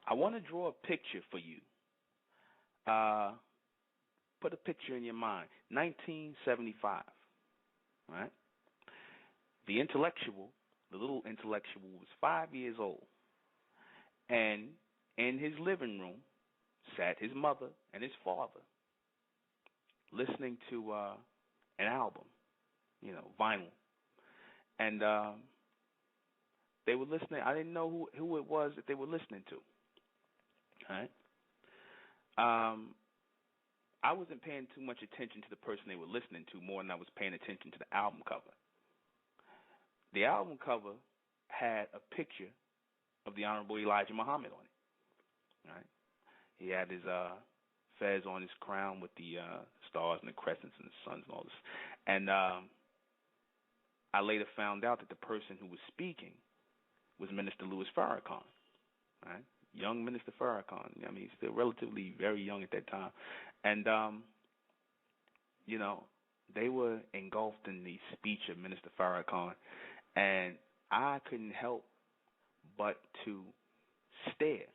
I want to draw a picture for you. Uh, Put a picture in your mind. 1975. Right? The intellectual, the little intellectual, was 5 years old. And in his living room sat his mother and his father listening to an album, vinyl. And they were listening. I didn't know who it was that they were listening to. All right? I wasn't paying too much attention to the person they were listening to more than I was paying attention to the album cover. The album cover had a picture of the Honorable Elijah Muhammad on it. Right? He had his fez on his crown with the stars and the crescents and the suns and all this. And I later found out that the person who was speaking was Minister Louis Farrakhan. Right? Young Minister Farrakhan. I mean, he's still relatively very young at that time. And, they were engulfed in the speech of Minister Farrakhan. And I couldn't help but to stare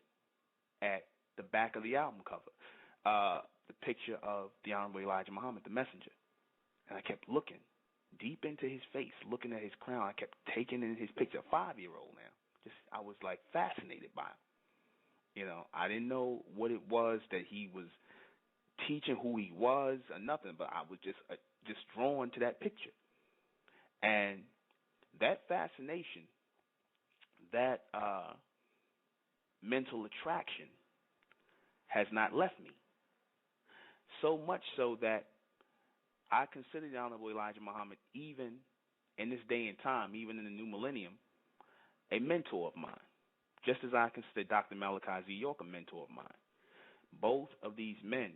at the back of the album cover, the picture of the Honorable Elijah Muhammad, the messenger. And I kept looking deep into his face, looking at his crown. I kept taking in his picture. A 5-year-old now. I was like fascinated by him. I didn't know what it was that he was teaching, who he was, or nothing, but I was just drawn to that picture. And that fascination, that mental attraction has not left me. So much so that I consider the Honorable Elijah Muhammad, even in this day and time, even in the new millennium, a mentor of mine, just as I consider Dr. Malachi Z. York a mentor of mine. Both of these men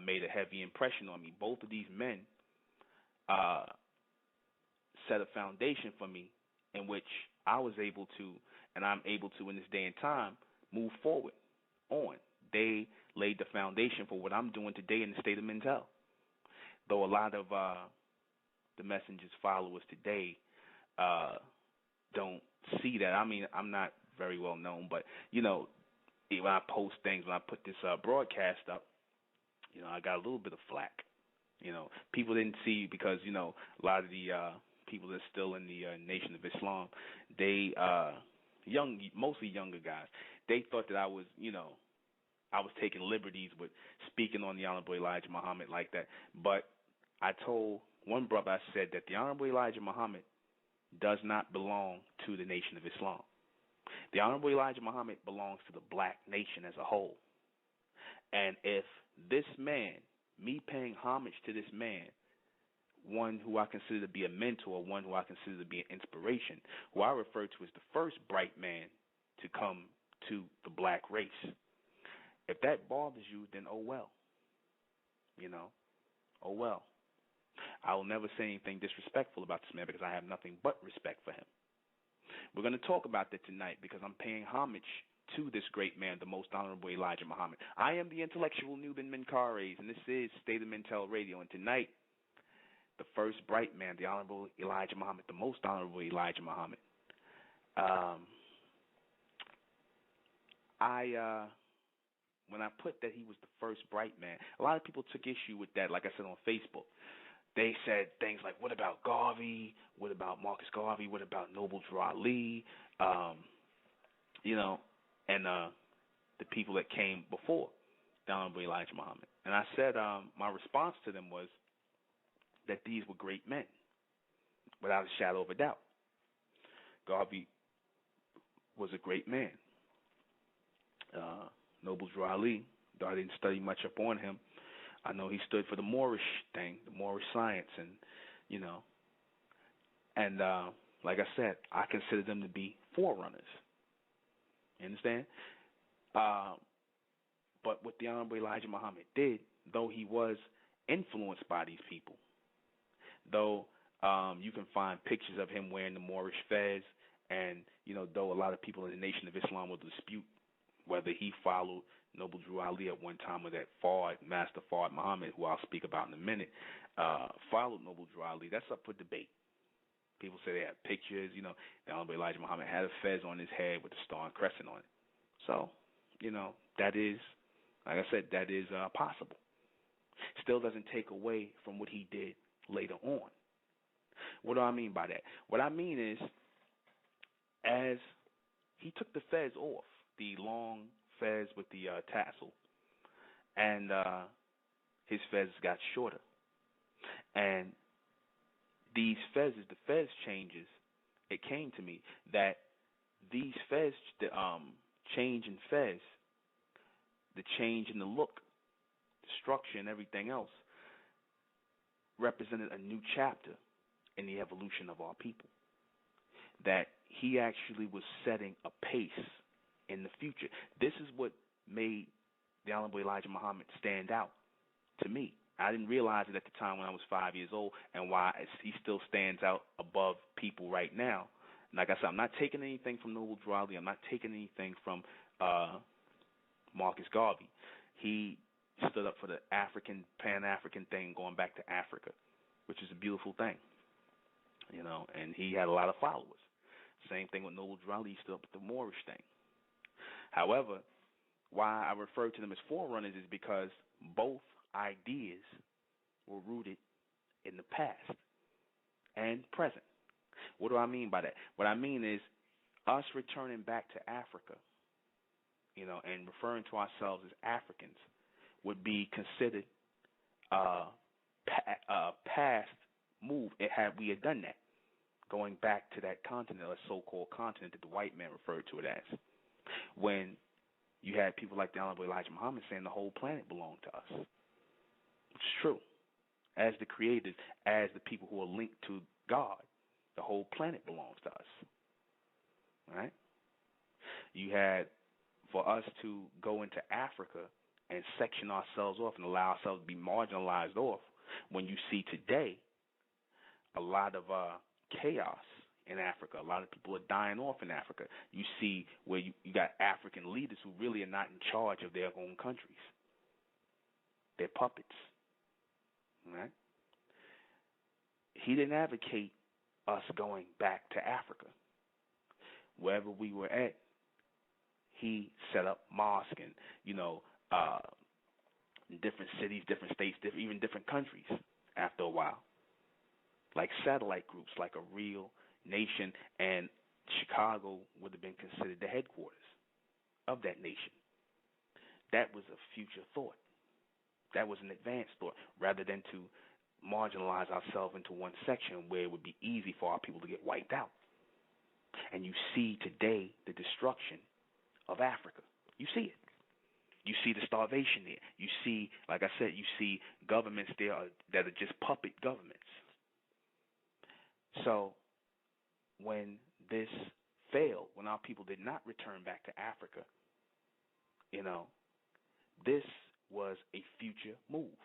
made a heavy impression on me. Both of these men set a foundation for me in which I was able to, and I'm able to in this day and time, move forward on. They laid the foundation for what I'm doing today in the state of Mentel. Though a lot of the messenger's followers today don't see that. I mean, I'm not very well known, but, when I post things, when I put this broadcast up, I got a little bit of flack. People didn't see because, a lot of the people that are still in the Nation of Islam, they, mostly younger guys, they thought that I was, I was taking liberties with speaking on the Honorable Elijah Muhammad like that. But I told one brother, I said that the Honorable Elijah Muhammad does not belong to the Nation of Islam. The Honorable Elijah Muhammad belongs to the black nation as a whole. And if this man, me paying homage to this man, one who I consider to be a mentor, one who I consider to be an inspiration, who I refer to as the first bright man to come to the black race, if that bothers you, then oh well. Oh well. I will never say anything disrespectful about this man because I have nothing but respect for him. We're going to talk about that tonight because I'm paying homage to this great man, the most honorable Elijah Muhammad. I am the intellectual Nuben Menkares, and this is State of Mentel Radio. And tonight, the first bright man, the honorable Elijah Muhammad, the most honorable Elijah Muhammad. When I put that he was the first bright man, a lot of people took issue with that, like I said on Facebook. They said things like, what about Garvey? What about Marcus Garvey? What about Noble Drew Ali? And the people that came before the Honorable Elijah Muhammad. And I said my response to them was that these were great men, without a shadow of a doubt. Garvey was a great man. Noble Drew Ali, though I didn't study much up on him, I know he stood for the Moorish thing, the Moorish science, and, like I said, I consider them to be forerunners. You understand? But what the Honorable Elijah Muhammad did, though he was influenced by these people, though you can find pictures of him wearing the Moorish fez, and, though a lot of people in the Nation of Islam will dispute whether he followed Noble Drew Ali at one time or that Master Fard Muhammad, who I'll speak about in a minute, followed Noble Drew Ali. That's up for debate. People say they have pictures. The Honorable Elijah Muhammad had a fez on his head with a star and crescent on it. So, that is, like I said, that is possible. Still doesn't take away from what he did later on. What do I mean by that? What I mean is, as he took the fez off, the long fez with the tassel, and his fez got shorter. And these fezes, the fez changes, it came to me that these fez, the change in fez, the change in the look, the structure, and everything else, represented a new chapter in the evolution of our people. That he actually was setting a pace in the future. This is what made the Honorable Elijah Muhammad stand out to me. I didn't realize it at the time when I was 5 years old, and why he still stands out above people right now. And like I said, I'm not taking anything from Noble Drew Ali. I'm not taking anything from Marcus Garvey. He stood up for the African, Pan-African thing, going back to Africa, which is a beautiful thing, and he had a lot of followers. Same thing with Noble Drew Ali, he stood up with the Moorish thing. However, why I refer to them as forerunners is because both ideas were rooted in the past and present. What do I mean by that? What I mean is us returning back to Africa, and referring to ourselves as Africans would be considered a past move had we had done that, going back to that continent, or so-called continent that the white man referred to it as. When you had people like the Honorable Elijah Muhammad saying the whole planet belonged to us. It's true. As the creators, as the people who are linked to God, the whole planet belongs to us. Right? You had, for us to go into Africa and section ourselves off and allow ourselves to be marginalized off, when you see today a lot of chaos in Africa, a lot of people are dying off in Africa. You see where you got African leaders who really are not in charge of their own countries. They're puppets. Right? He didn't advocate us going back to Africa. Wherever we were at, he set up mosques and, different cities, different states, even different countries after a while. Like satellite groups, like a real nation, and Chicago would have been considered the headquarters of that nation. That was a future thought. That was an advanced thought, rather than to marginalize ourselves into one section where it would be easy for our people to get wiped out. And you see today the destruction of Africa. You see it. You see the starvation there. You see, like I said, you see governments there that are just puppet governments. So when this failed, when our people did not return back to Africa, this was a future move.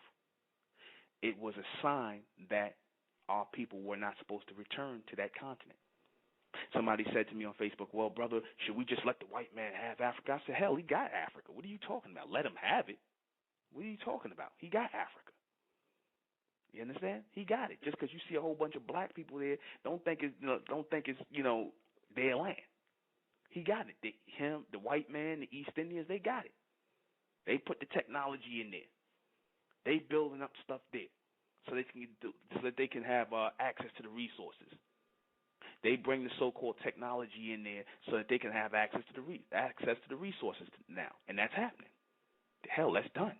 It was a sign that our people were not supposed to return to that continent. Somebody said to me on Facebook, well, brother, should we just let the white man have Africa? I said, hell, he got Africa. What are you talking about? Let him have it. What are you talking about? He got Africa. You understand? He got it. Just because you see a whole bunch of black people there, don't think it's their land. He got it. The white man, the East Indians, they got it. They put the technology in there. They building up stuff there, so that they can have access to the resources. They bring the so-called technology in there so that they can have access to the resources now, and that's happening. Hell, that's done.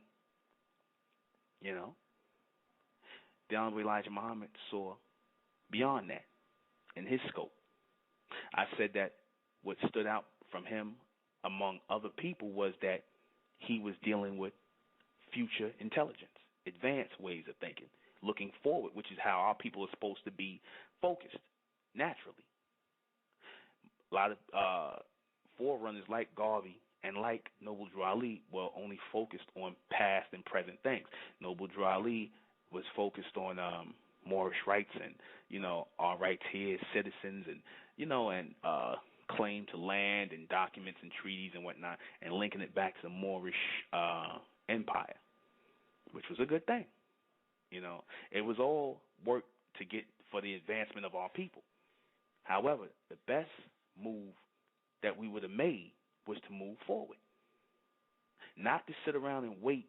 The Honorable Elijah Muhammad saw beyond that in his scope. I said that what stood out from him among other people was that he was dealing with future intelligence, advanced ways of thinking, looking forward, which is how our people are supposed to be focused naturally. A lot of forerunners like Garvey and like Noble Drew Ali were only focused on past and present things. Noble Drew Ali was focused on Moorish rights and, our rights here as citizens and, claim to land and documents and treaties and whatnot, and linking it back to the Moorish empire, which was a good thing. It was all work to get for the advancement of our people. However, the best move that we would have made was to move forward, not to sit around and wait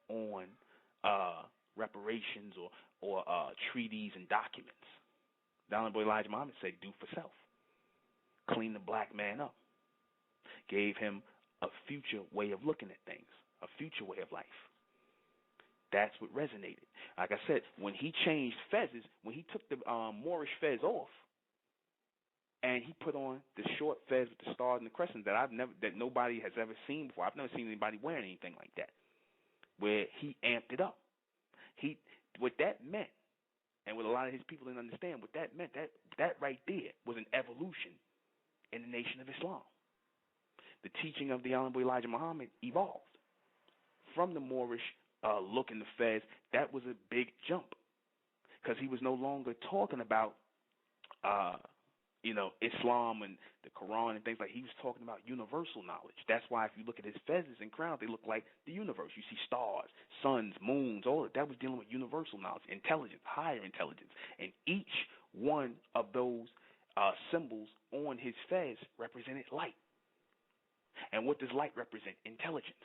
on reparations or treaties and documents. The Honorable Elijah Muhammad said, do for self. Clean the black man up. Gave him a future way of looking at things, a future way of life. That's what resonated. Like I said, when he changed fezzes, when he took the Moorish fez off, and he put on the short fez with the stars and the crescent that nobody has ever seen before. I've never seen anybody wearing anything like that, where he amped it up. What that meant, and what a lot of his people didn't understand, what that meant, that right there was an evolution in the Nation of Islam. The teaching of the Honorable Elijah Muhammad evolved from the Moorish look in the fez. That was a big jump, because he was no longer talking about Islam and the Quran and things like. He was talking about universal knowledge. That's why if you look at his fezzes and crowns, they look like the universe. You see stars, suns, moons, all that was dealing with universal knowledge, intelligence, higher intelligence. And each one of those symbols on his fez represented light. And what does light represent? Intelligence.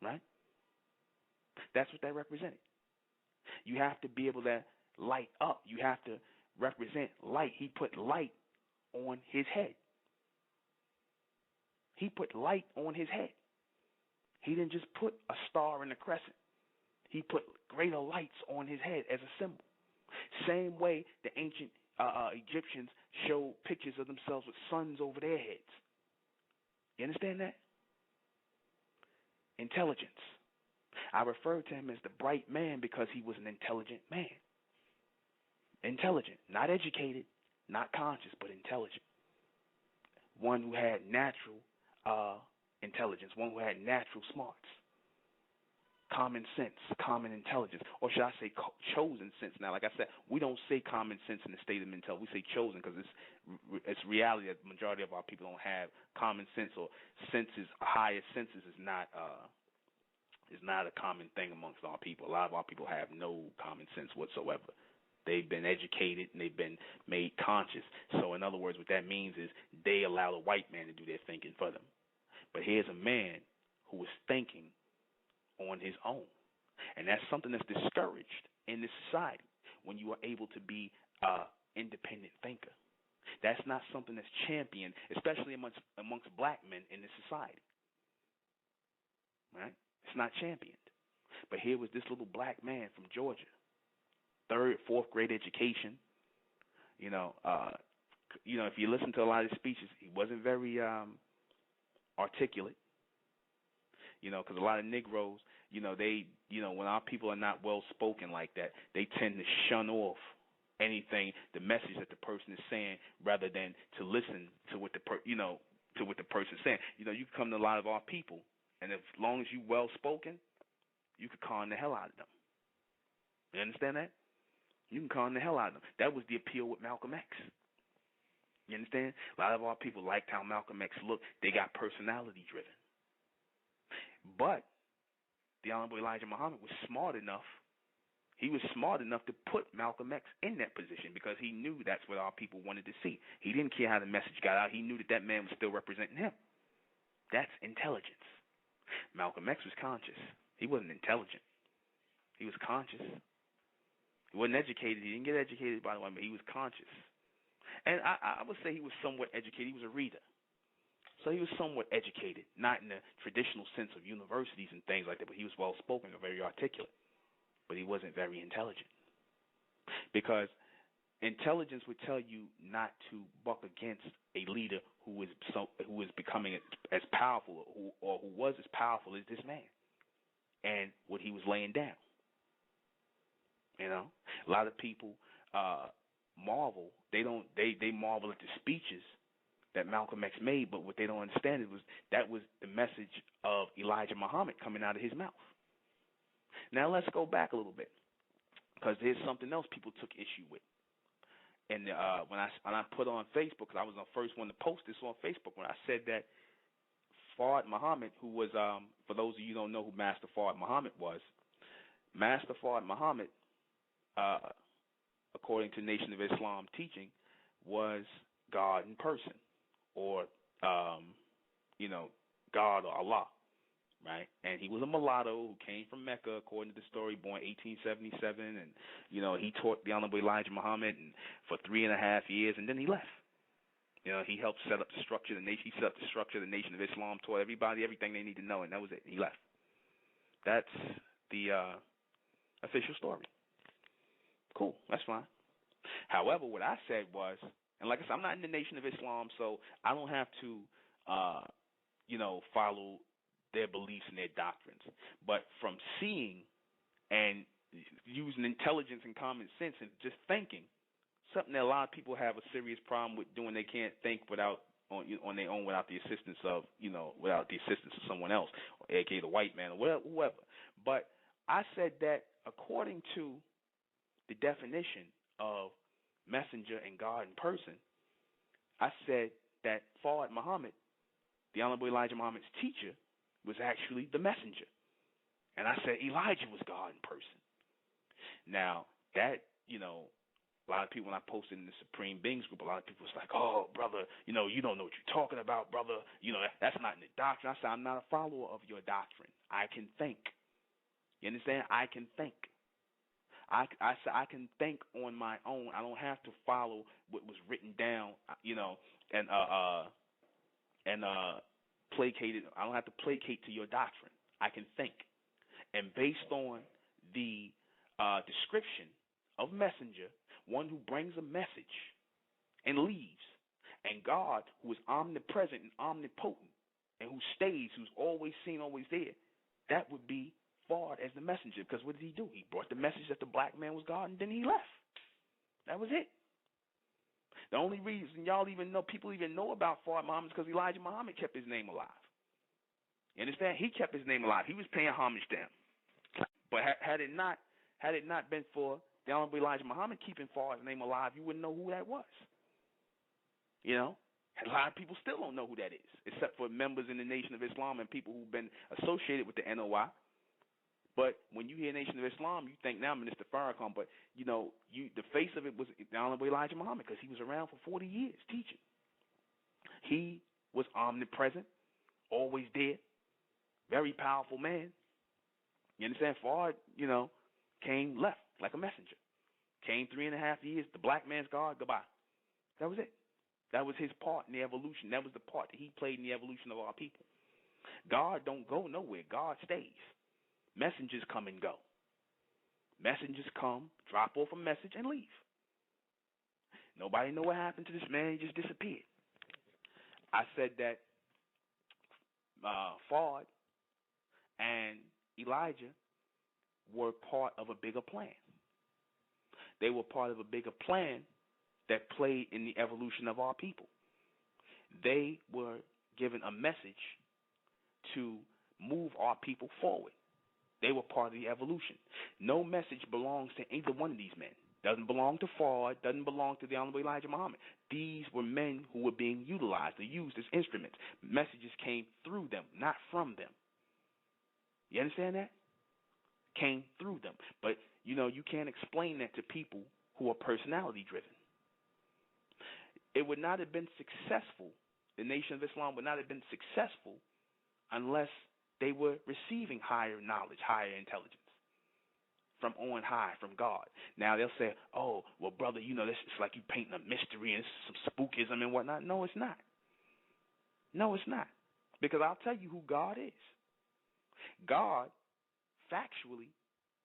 Right? That's what that represented. You have to be able to light up. You have to represent light. He put light on his head. He put light on his head. He didn't just put a star and a crescent. He put greater lights on his head as a symbol. Same way the ancient Egyptians showed pictures of themselves with suns over their heads. You understand that? Intelligence. I refer to him as the bright man because he was an intelligent man. Intelligent, not educated, not conscious, but intelligent. One who had natural intelligence, one who had natural smarts, common sense, common intelligence, or should I say chosen sense? Now, like I said, we don't say common sense in the state of mental. We say chosen because it's reality that the majority of our people don't have common sense, or senses, higher senses is not a common thing amongst our people. A lot of our people have no common sense whatsoever. They've been educated and they've been made conscious. So in other words, what that means is they allow the white man to do their thinking for them. But here's a man who was thinking on his own. And that's something that's discouraged in this society, when you are able to be an independent thinker. That's not something that's championed, especially amongst black men in this society. Right? It's not championed. But here was this little black man from Georgia, 3rd, 4th grade education. If you listen to a lot of his speeches, he wasn't very articulate. Because a lot of Negroes, when our people are not well spoken like that, they tend to shun off anything, the message that the person is saying, rather than to listen to what the person's saying. You can come to a lot of our people, and as long as you well spoken, you could con the hell out of them. You understand that? You can con the hell out of them. That was the appeal with Malcolm X. You understand? A lot of our people liked how Malcolm X looked. They got personality driven. But the Honorable Elijah Muhammad was smart enough. He was smart enough to put Malcolm X in that position because he knew that's what our people wanted to see. He didn't care how the message got out. He knew that man was still representing him. That's intelligence. Malcolm X was conscious. He wasn't intelligent. He was conscious. He wasn't educated. He didn't get educated, by the way, but he was conscious. And I would say he was somewhat educated. He was a reader. So he was somewhat educated, not in the traditional sense of universities and things like that, but he was well-spoken or very articulate. But he wasn't very intelligent. Because intelligence would tell you not to buck against a leader who is becoming as powerful or who was as powerful as this man and what he was laying down. A lot of people marvel. They marvel at the speeches that Malcolm X made, but what they don't understand was that was the message of Elijah Muhammad coming out of his mouth. Now let's go back a little bit, because there's something else people took issue with. And when I put on Facebook, because I was the first one to post this on Facebook, when I said that Fard Muhammad, who was, for those of you who don't know who Master Fard Muhammad was, Master Fard Muhammad, according to Nation of Islam teaching, was God in person, or God or Allah, right? And he was a mulatto who came from Mecca, according to the story, born 1877, and he taught the Honorable Elijah Muhammad for 3.5 years, and then he left. He helped set up the structure of the nation. He set up the structure of the Nation of Islam, taught everybody everything they need to know, and that was it. He left. That's the official story. Cool, that's fine. However, what I said was, and like I said, I'm not in the Nation of Islam, so I don't have to, follow their beliefs and their doctrines. But from seeing and using intelligence and common sense and just thinking, something that a lot of people have a serious problem with doing. They can't think on their own without the assistance of someone else, aka the white man or whoever. But I said that according to the definition of messenger and God in person, I said that Fard Muhammad, the Honorable Elijah Muhammad's teacher, was actually the messenger. And I said Elijah was God in person. Now, that, a lot of people, when I posted in the Supreme Beings group, a lot of people was like, oh, brother, you don't know what you're talking about, brother. That's not in the doctrine. I said, I'm not a follower of your doctrine. I can think. You understand? I can think. I said I can think on my own. I don't have to follow what was written down, and placated. I don't have to placate to your doctrine. I can think. And based on the description of messenger, one who brings a message and leaves, and God, who is omnipresent and omnipotent, and who stays, who's always seen, always there, that would be Fard as the messenger. Because what did he do? He brought the message that the black man was God, and then he left. That was it. The only reason people even know about Fard Muhammad is because Elijah Muhammad kept his name alive. You understand? He kept his name alive. He was paying homage to him. But had it not been for the Honorable Elijah Muhammad keeping Fard's name alive, you wouldn't know who that was. A lot of people still don't know who that is, except for members in the Nation of Islam and people who've been associated with the NOI. But when you hear Nation of Islam, you think now Minister Farrakhan, but the face of it was the Honorable Elijah Muhammad, because he was around for 40 years teaching. He was omnipresent, always there, very powerful man. You understand? Fard, left like a messenger. Came 3.5 years, the black man's God, goodbye. That was it. That was his part in the evolution. That was the part that he played in the evolution of our people. God don't go nowhere. God stays. Messengers come and go. Messengers come, drop off a message, and leave. Nobody know what happened to this man. He just disappeared. I said that Fard and Elijah were part of a bigger plan. They were part of a bigger plan that played in the evolution of our people. They were given a message to move our people forward. They were part of the evolution. No message belongs to either one of these men. Doesn't belong to Fard, doesn't belong to the Honorable Elijah Muhammad. These were men who were being utilized, they used as instruments. Messages came through them, not from them. You understand that? Came through them. But, you can't explain that to people who are personality driven. It would not have been successful. The Nation of Islam would not have been successful unless they were receiving higher knowledge, higher intelligence from on high, from God. Now they'll say, oh, well, brother, this is like you painting a mystery and some spookism and whatnot. No, it's not. No, it's not. Because I'll tell you who God is. God, factually,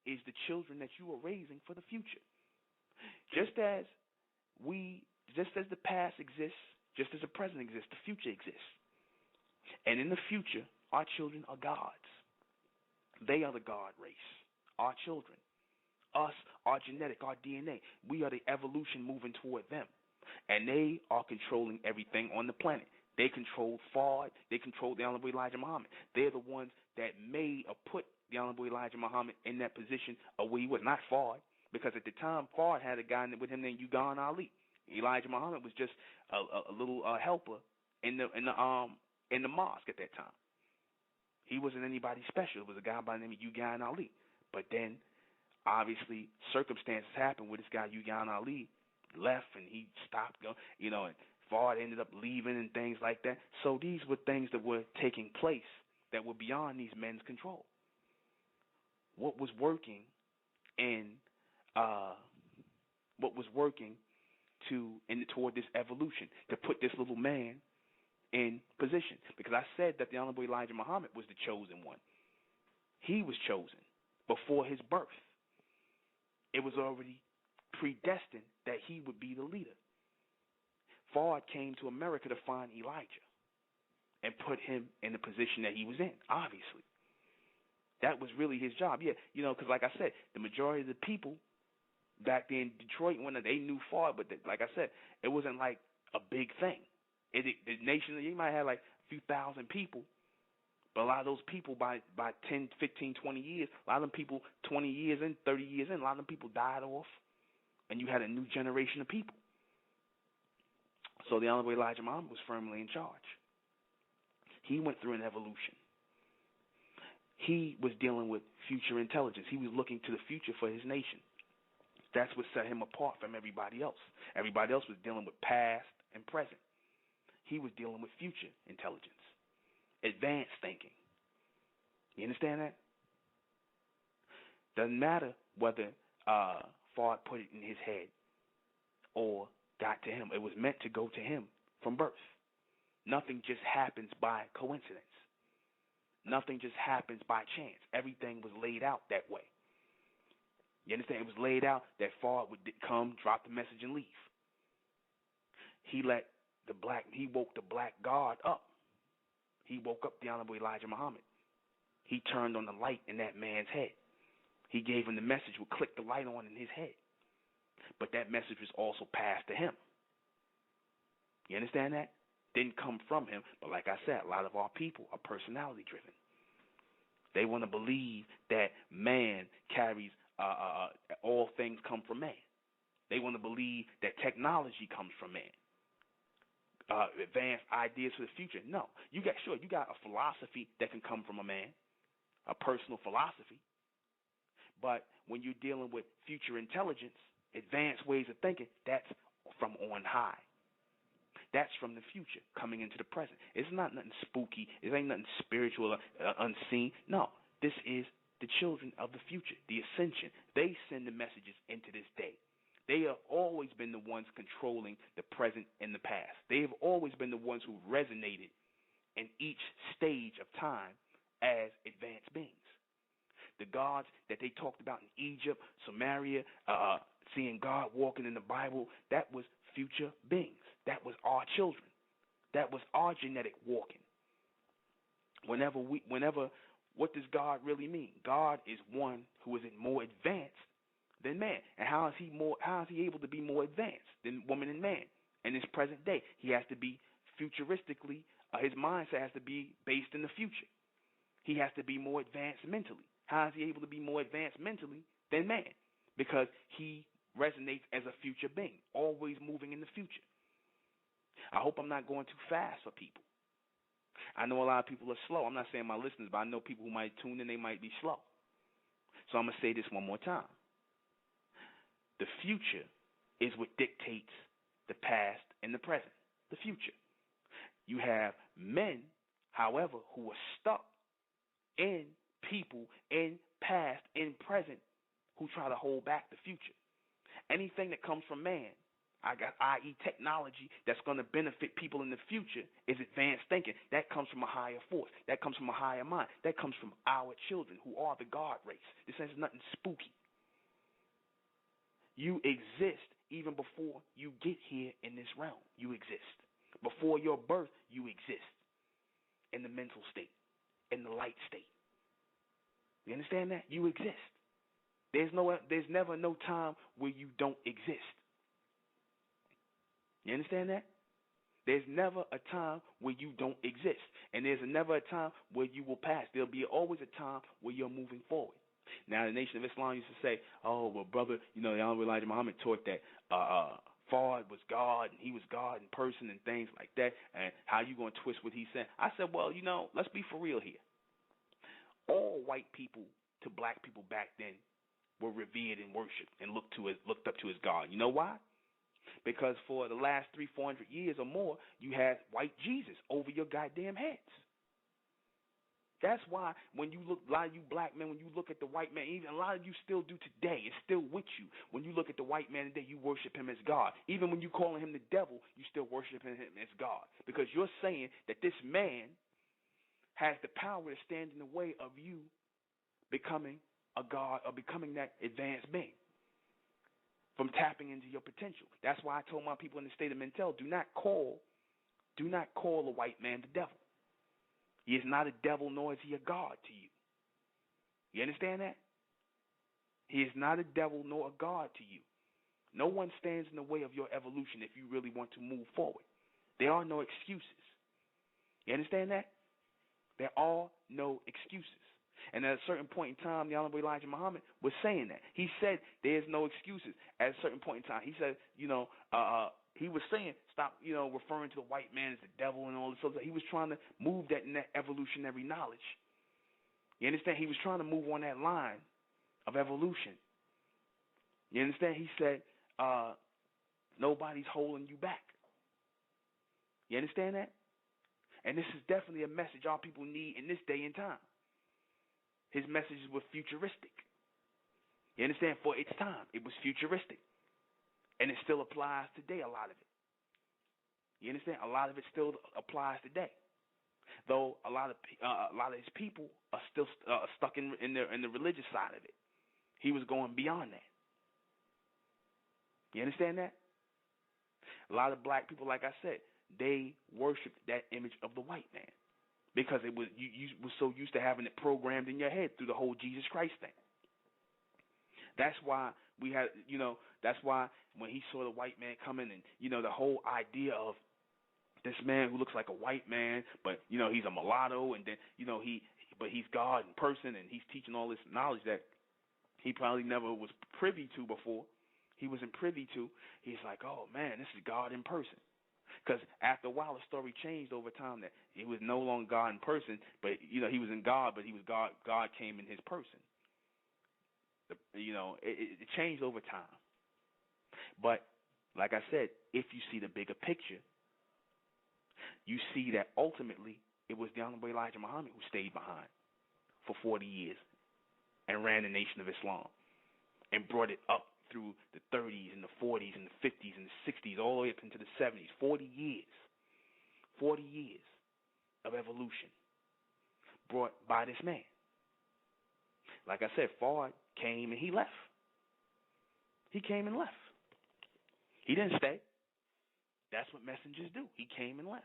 is the children that you are raising for the future. Just as the past exists, just as the present exists, the future exists. And in the future, our children are gods. They are the God race, our children. Us, our genetic, our DNA. We are the evolution moving toward them. And they are controlling everything on the planet. They control Fard. They control the Honorable Elijah Muhammad. They're the ones that made or put the Honorable Elijah Muhammad in that position of where he was, not Fard. Because at the time, Fard had a guy with him named Ugan Ali. Elijah Muhammad was just a little helper in the mosque at that time. He wasn't anybody special. It was a guy by the name of Ugan Ali. But then, obviously, circumstances happened where this guy Ugan Ali left and he stopped going. And Fard ended up leaving and things like that. So these were things that were taking place that were beyond these men's control. What was working toward this evolution to put this little man in position? Because I said that the Honorable Elijah Muhammad was the chosen one. He was chosen before his birth. It was already predestined that he would be the leader. Fard came to America to find Elijah and put him in the position that he was in, obviously. That was really his job. Yeah, because like I said, the majority of the people back then in Detroit, when they knew Fard, but like I said, it wasn't like a big thing. The nation, you might have like a few thousand people, but a lot of those people by 10, 15, 20 years, a lot of them people 20 years in, 30 years in, a lot of them people died off, and you had a new generation of people. So the Honorable Elijah Muhammad was firmly in charge. He went through an evolution. He was dealing with future intelligence. He was looking to the future for his nation. That's what set him apart from everybody else. Everybody else was dealing with past and present. He was dealing with future intelligence, advanced thinking. You understand that? Doesn't matter whether Fard put it in his head or got to him. It was meant to go to him from birth. Nothing just happens by coincidence. Nothing just happens by chance. Everything was laid out that way. You understand? It was laid out that Fard would come, drop the message, and leave. He woke the black God up. He woke up the Honorable Elijah Muhammad. He turned on the light in that man's head. He gave him the message, would click the light on in his head. But that message was also passed to him. You understand that? Didn't come from him, but like I said, a lot of our people are personality driven. They want to believe that man carries all things come from man. They want to believe that technology comes from man. Advanced ideas for the future. No, you got a philosophy that can come from a man, a personal philosophy. But when you're dealing with future intelligence, advanced ways of thinking, that's from on high. That's from the future coming into the present. It's not nothing spooky. It ain't nothing spiritual or unseen. No, this is the children of the future, the ascension. They send the messages into this day. They have always been the ones controlling the present and the past. They have always been the ones who resonated in each stage of time as advanced beings. The gods that they talked about in Egypt, Samaria, seeing God walking in the Bible, that was future beings. That was our children. That was our genetic walking. What does God really mean? God is one who is more advanced than man. And how is he able to be more advanced than woman and man in this present day? He has to be futuristically, his mindset has to be based in the future. He has to be more advanced mentally. How is he able to be more advanced mentally than man? Because he resonates as a future being, always moving in the future. I hope I'm not going too fast for people. I know a lot of people are slow. I'm not saying my listeners, but I know people who might tune in, they might be slow. So I'm going to say this one more time. The future is what dictates the past and the present, the future. You have men, however, who are stuck in people in past, in present, who try to hold back the future. Anything that comes from man, i.e. technology, that's going to benefit people in the future is advanced thinking. That comes from a higher force. That comes from a higher mind. That comes from our children who are the God race. This is nothing spooky. You exist even before you get here in this realm. You exist. Before your birth, you exist in the mental state, in the light state. You understand that? You exist. There's never no time where you don't exist. You understand that? There's never a time where you don't exist. And there's never a time where you will pass. There'll be always a time where you're moving forward. Now, the Nation of Islam used to say, oh, well, brother, the Honorable Elijah Muhammad taught that Fard was God and he was God in person and things like that. And how you going to twist what he said? I said, well, let's be for real here. All white people to black people back then were revered and worshipped and looked up to as God. You know why? Because for the last 300-400 years or more, you had white Jesus over your goddamn heads. That's why when you look, a lot of you black men, when you look at the white man, even a lot of you still do today, it's still with you. When you look at the white man today, you worship him as God. Even when you calling him the devil, you still worship him as God. Because you're saying that this man has the power to stand in the way of you becoming a God or becoming that advanced being, from tapping into your potential. That's why I told my people in the state of Mentel, do not call a white man the devil. He is not a devil, nor is he a God to you. You understand that? He is not a devil nor a God to you. No one stands in the way of your evolution if you really want to move forward. There are no excuses. You understand that? There are no excuses. And at a certain point in time, the Honorable Elijah Muhammad was saying that. He said there's no excuses at a certain point in time. He said, he was saying stop, referring to the white man as the devil and all this stuff. He was trying to move that in that evolutionary knowledge. You understand? He was trying to move on that line of evolution. You understand? He said, nobody's holding you back. You understand that? And this is definitely a message our people need in this day and time. His messages were futuristic. You understand? For its time, it was futuristic. And it still applies today, a lot of it. You understand? A lot of it still applies today. Though a lot of his people are still stuck in the religious side of it. He was going beyond that. You understand that? A lot of black people, like I said, they worshiped that image of the white man. Because it was you were so used to having it programmed in your head through the whole Jesus Christ thing. That's why we had, that's why when he saw the white man coming and, the whole idea of this man who looks like a white man, but, he's a mulatto and then, but he's God in person and he's teaching all this knowledge that he probably never was privy to before. He wasn't privy to. He's like, oh, man, this is God in person. Because after a while, the story changed over time that it was no longer God in person, but, he was in God, but he was God. God came in his person. It changed over time. But, like I said, if you see the bigger picture, you see that ultimately it was the Honorable Elijah Muhammad who stayed behind for 40 years and ran the Nation of Islam and brought it up through the 30s and the 40s and the 50s and the 60s, all the way up into the 70s. 40 years of evolution brought by this man. Like I said, Fard came and he left. He came and left. He didn't stay. That's what messengers do. He came and left.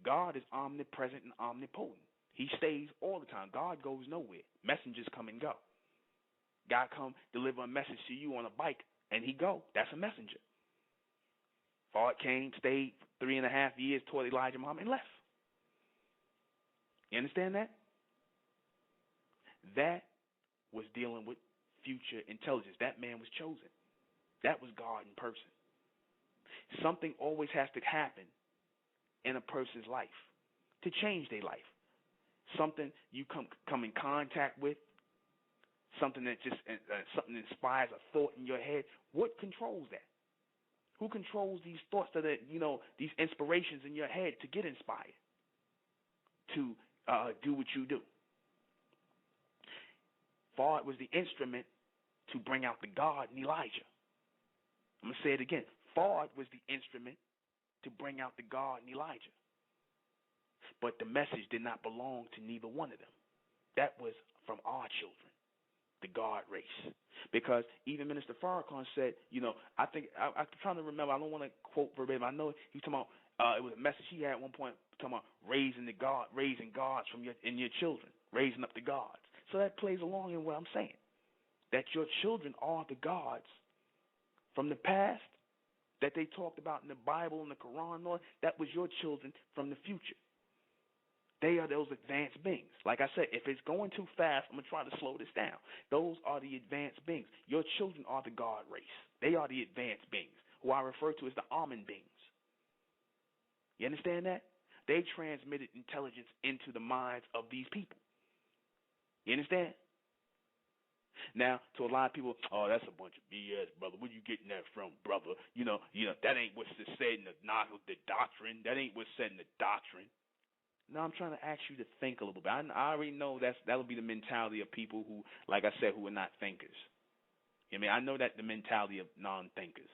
God is omnipresent and omnipotent. He stays all the time. God goes nowhere. Messengers come and go. God come deliver a message to you on a bike, and he go. That's a messenger. Fard came, stayed 3.5 years, toward Elijah Muhammad, and left. You understand that? That was dealing with future intelligence. That man was chosen. That was God in person. Something always has to happen in a person's life to change their life. Something you come in contact with, something that something that inspires a thought in your head. What controls that? Who controls these thoughts these inspirations in your head to get inspired to do what you do? Fard was the instrument to bring out the God in Elijah. I'm going to say it again. Fard was the instrument to bring out the God in Elijah. But the message did not belong to neither one of them. That was from our children, the God race. Because even Minister Farrakhan said, I think, I'm trying to remember, I don't want to quote verbatim. I know he was talking about, it was a message he had at one point, talking about raising gods in your children, raising up the gods. So that plays along in what I'm saying, that your children are the gods from the past that they talked about in the Bible and the Quran. Lord, that was your children from the future. They are those advanced beings. Like I said, if it's going too fast, I'm going to try to slow this down. Those are the advanced beings. Your children are the God race. They are the advanced beings, who I refer to as the almond beings. You understand that? They transmitted intelligence into the minds of these people. You understand? Now, to a lot of people, oh, that's a bunch of BS, brother. Where you getting that from, brother? That ain't what's said in the doctrine. That ain't what's said in the doctrine. No, I'm trying to ask you to think a little bit. I already know that'll be the mentality of people who, like I said, who are not thinkers. I know that the mentality of non-thinkers.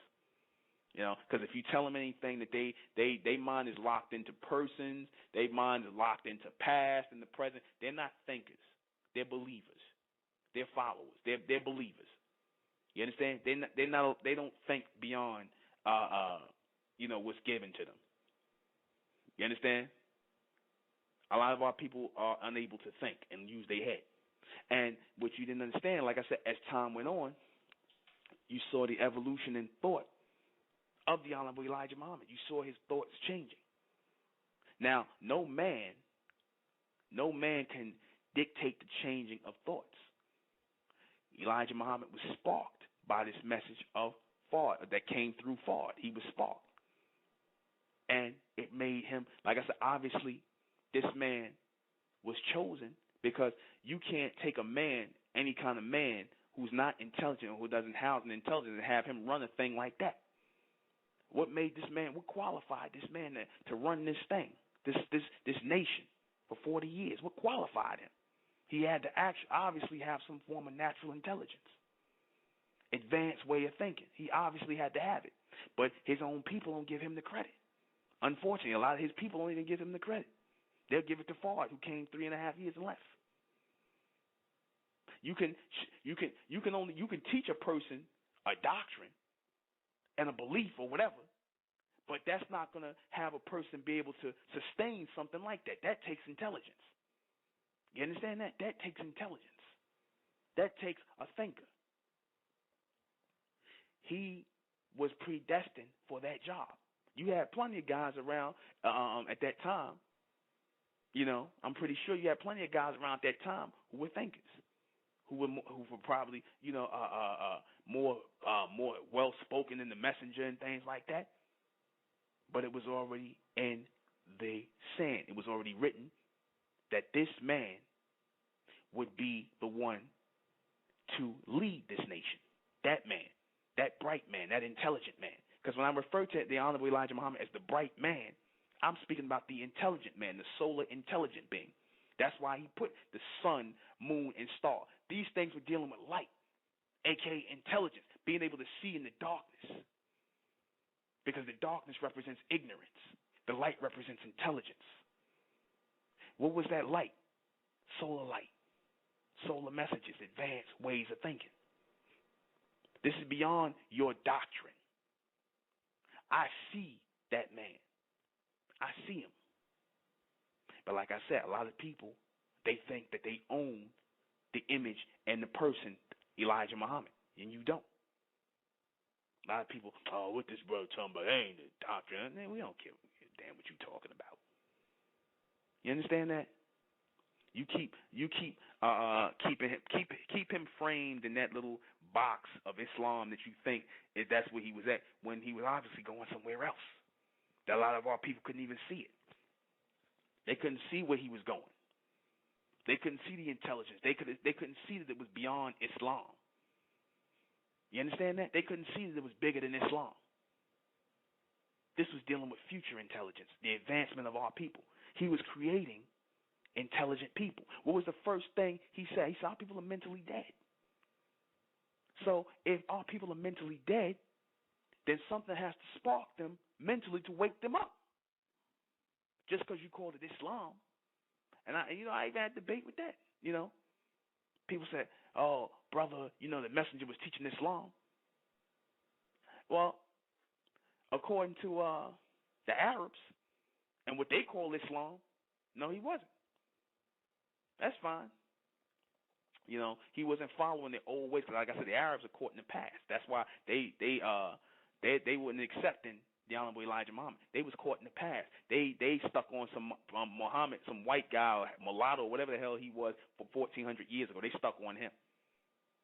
Because if you tell them anything that they mind is locked into persons, their mind is locked into past and the present, they're not thinkers. They're believers. They're followers. They're believers. You understand? They don't think beyond what's given to them. You understand? A lot of our people are unable to think and use their head. And what you didn't understand, like I said, as time went on, you saw the evolution in thought of the Honorable Elijah Muhammad. You saw his thoughts changing. Now, no man can dictate the changing of thoughts. Elijah Muhammad was sparked by this message of Fard that came through Fard. He was sparked. And it made him, like I said, obviously this man was chosen because you can't take a man, any kind of man, who's not intelligent or who doesn't have an intelligence and have him run a thing like that. What made this man, what qualified this man to run this thing, this nation for 40 years? What qualified him? He had to obviously have some form of natural intelligence, advanced way of thinking. He obviously had to have it. But his own people don't give him the credit. Unfortunately, a lot of his people don't even give him the credit. They'll give it to Fard, who came 3.5 years and left. You can teach a person a doctrine and a belief or whatever, but that's not going to have a person be able to sustain something like that. That takes intelligence. You understand that? That takes intelligence. That takes a thinker. He was predestined for that job. You had plenty of guys around at that time. I'm pretty sure you had plenty of guys around at that time who were thinkers, who were probably more well spoken in the messenger and things like that. But it was already in the sand. It was already written that this man would be the one to lead this nation. That man, that bright man, that intelligent man. Because when I refer to the Honorable Elijah Muhammad as the bright man, I'm speaking about the intelligent man, the solar intelligent being. That's why he put the sun, moon, and star. These things were dealing with light, a.k.a. intelligence, being able to see in the darkness. Because the darkness represents ignorance. The light represents intelligence. What was that light? Solar light. Solar messages, advanced ways of thinking. This is beyond your doctrine. I see that man. I see him. But like I said, a lot of people, they think that they own the image and the person, Elijah Muhammad, and you don't. A lot of people, oh, what this brother talking about? That ain't the doctrine. Man, we don't care damn what you talking about. You understand that? You keep him framed in that little box of Islam that you think that's where he was at, when he was obviously going somewhere else. That a lot of our people couldn't even see it. They couldn't see where he was going. They couldn't see the intelligence. They couldn't see that it was beyond Islam. You understand that? They couldn't see that it was bigger than Islam. This was dealing with future intelligence, the advancement of our people. He was creating intelligent people. What was the first thing he said? He said, our people are mentally dead. So if our people are mentally dead, then something has to spark them mentally to wake them up. Just because you called it Islam. And I even had a debate with that. People said, oh, brother, the messenger was teaching Islam. Well, according to the Arabs and what they call Islam, no, he wasn't. That's fine. He wasn't following the old ways. Like I said, the Arabs are caught in the past. That's why they weren't accepting the Honorable Elijah Muhammad. They was caught in the past. They stuck on some Muhammad, some white guy, or mulatto, or whatever the hell he was, for 1,400 years ago. They stuck on him.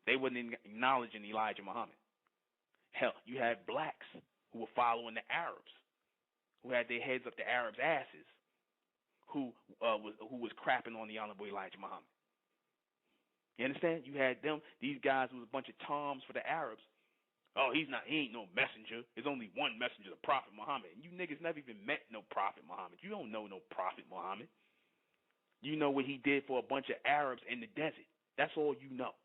They wasn't acknowledging Elijah Muhammad. Hell, you had blacks who were following the Arabs, who had their heads up the Arabs' asses, who was crapping on the Honorable Elijah Muhammad. You understand? You had them, these guys was a bunch of toms for the Arabs. Oh, he ain't no messenger. There's only one messenger, the Prophet Muhammad. And you niggas never even met no Prophet Muhammad. You don't know no Prophet Muhammad. You know what he did for a bunch of Arabs in the desert. That's all you know.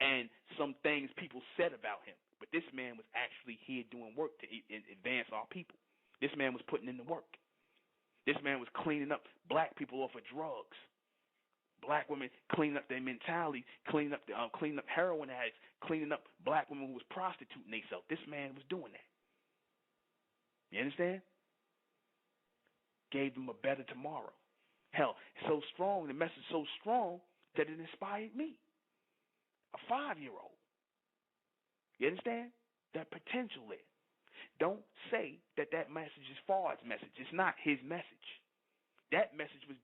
And some things people said about him. But this man was actually here doing work to advance our people. This man was putting in the work. This man was cleaning up black people off of drugs. Black women cleaning up their mentality, cleaning up heroin addicts, cleaning up black women who was prostituting themselves. This man was doing that. You understand? Gave them a better tomorrow. Hell, so strong, the message so strong that it inspired me, a 5-year-old. You understand? That potential there. Don't say that message is Fard's message. It's not his message. That message was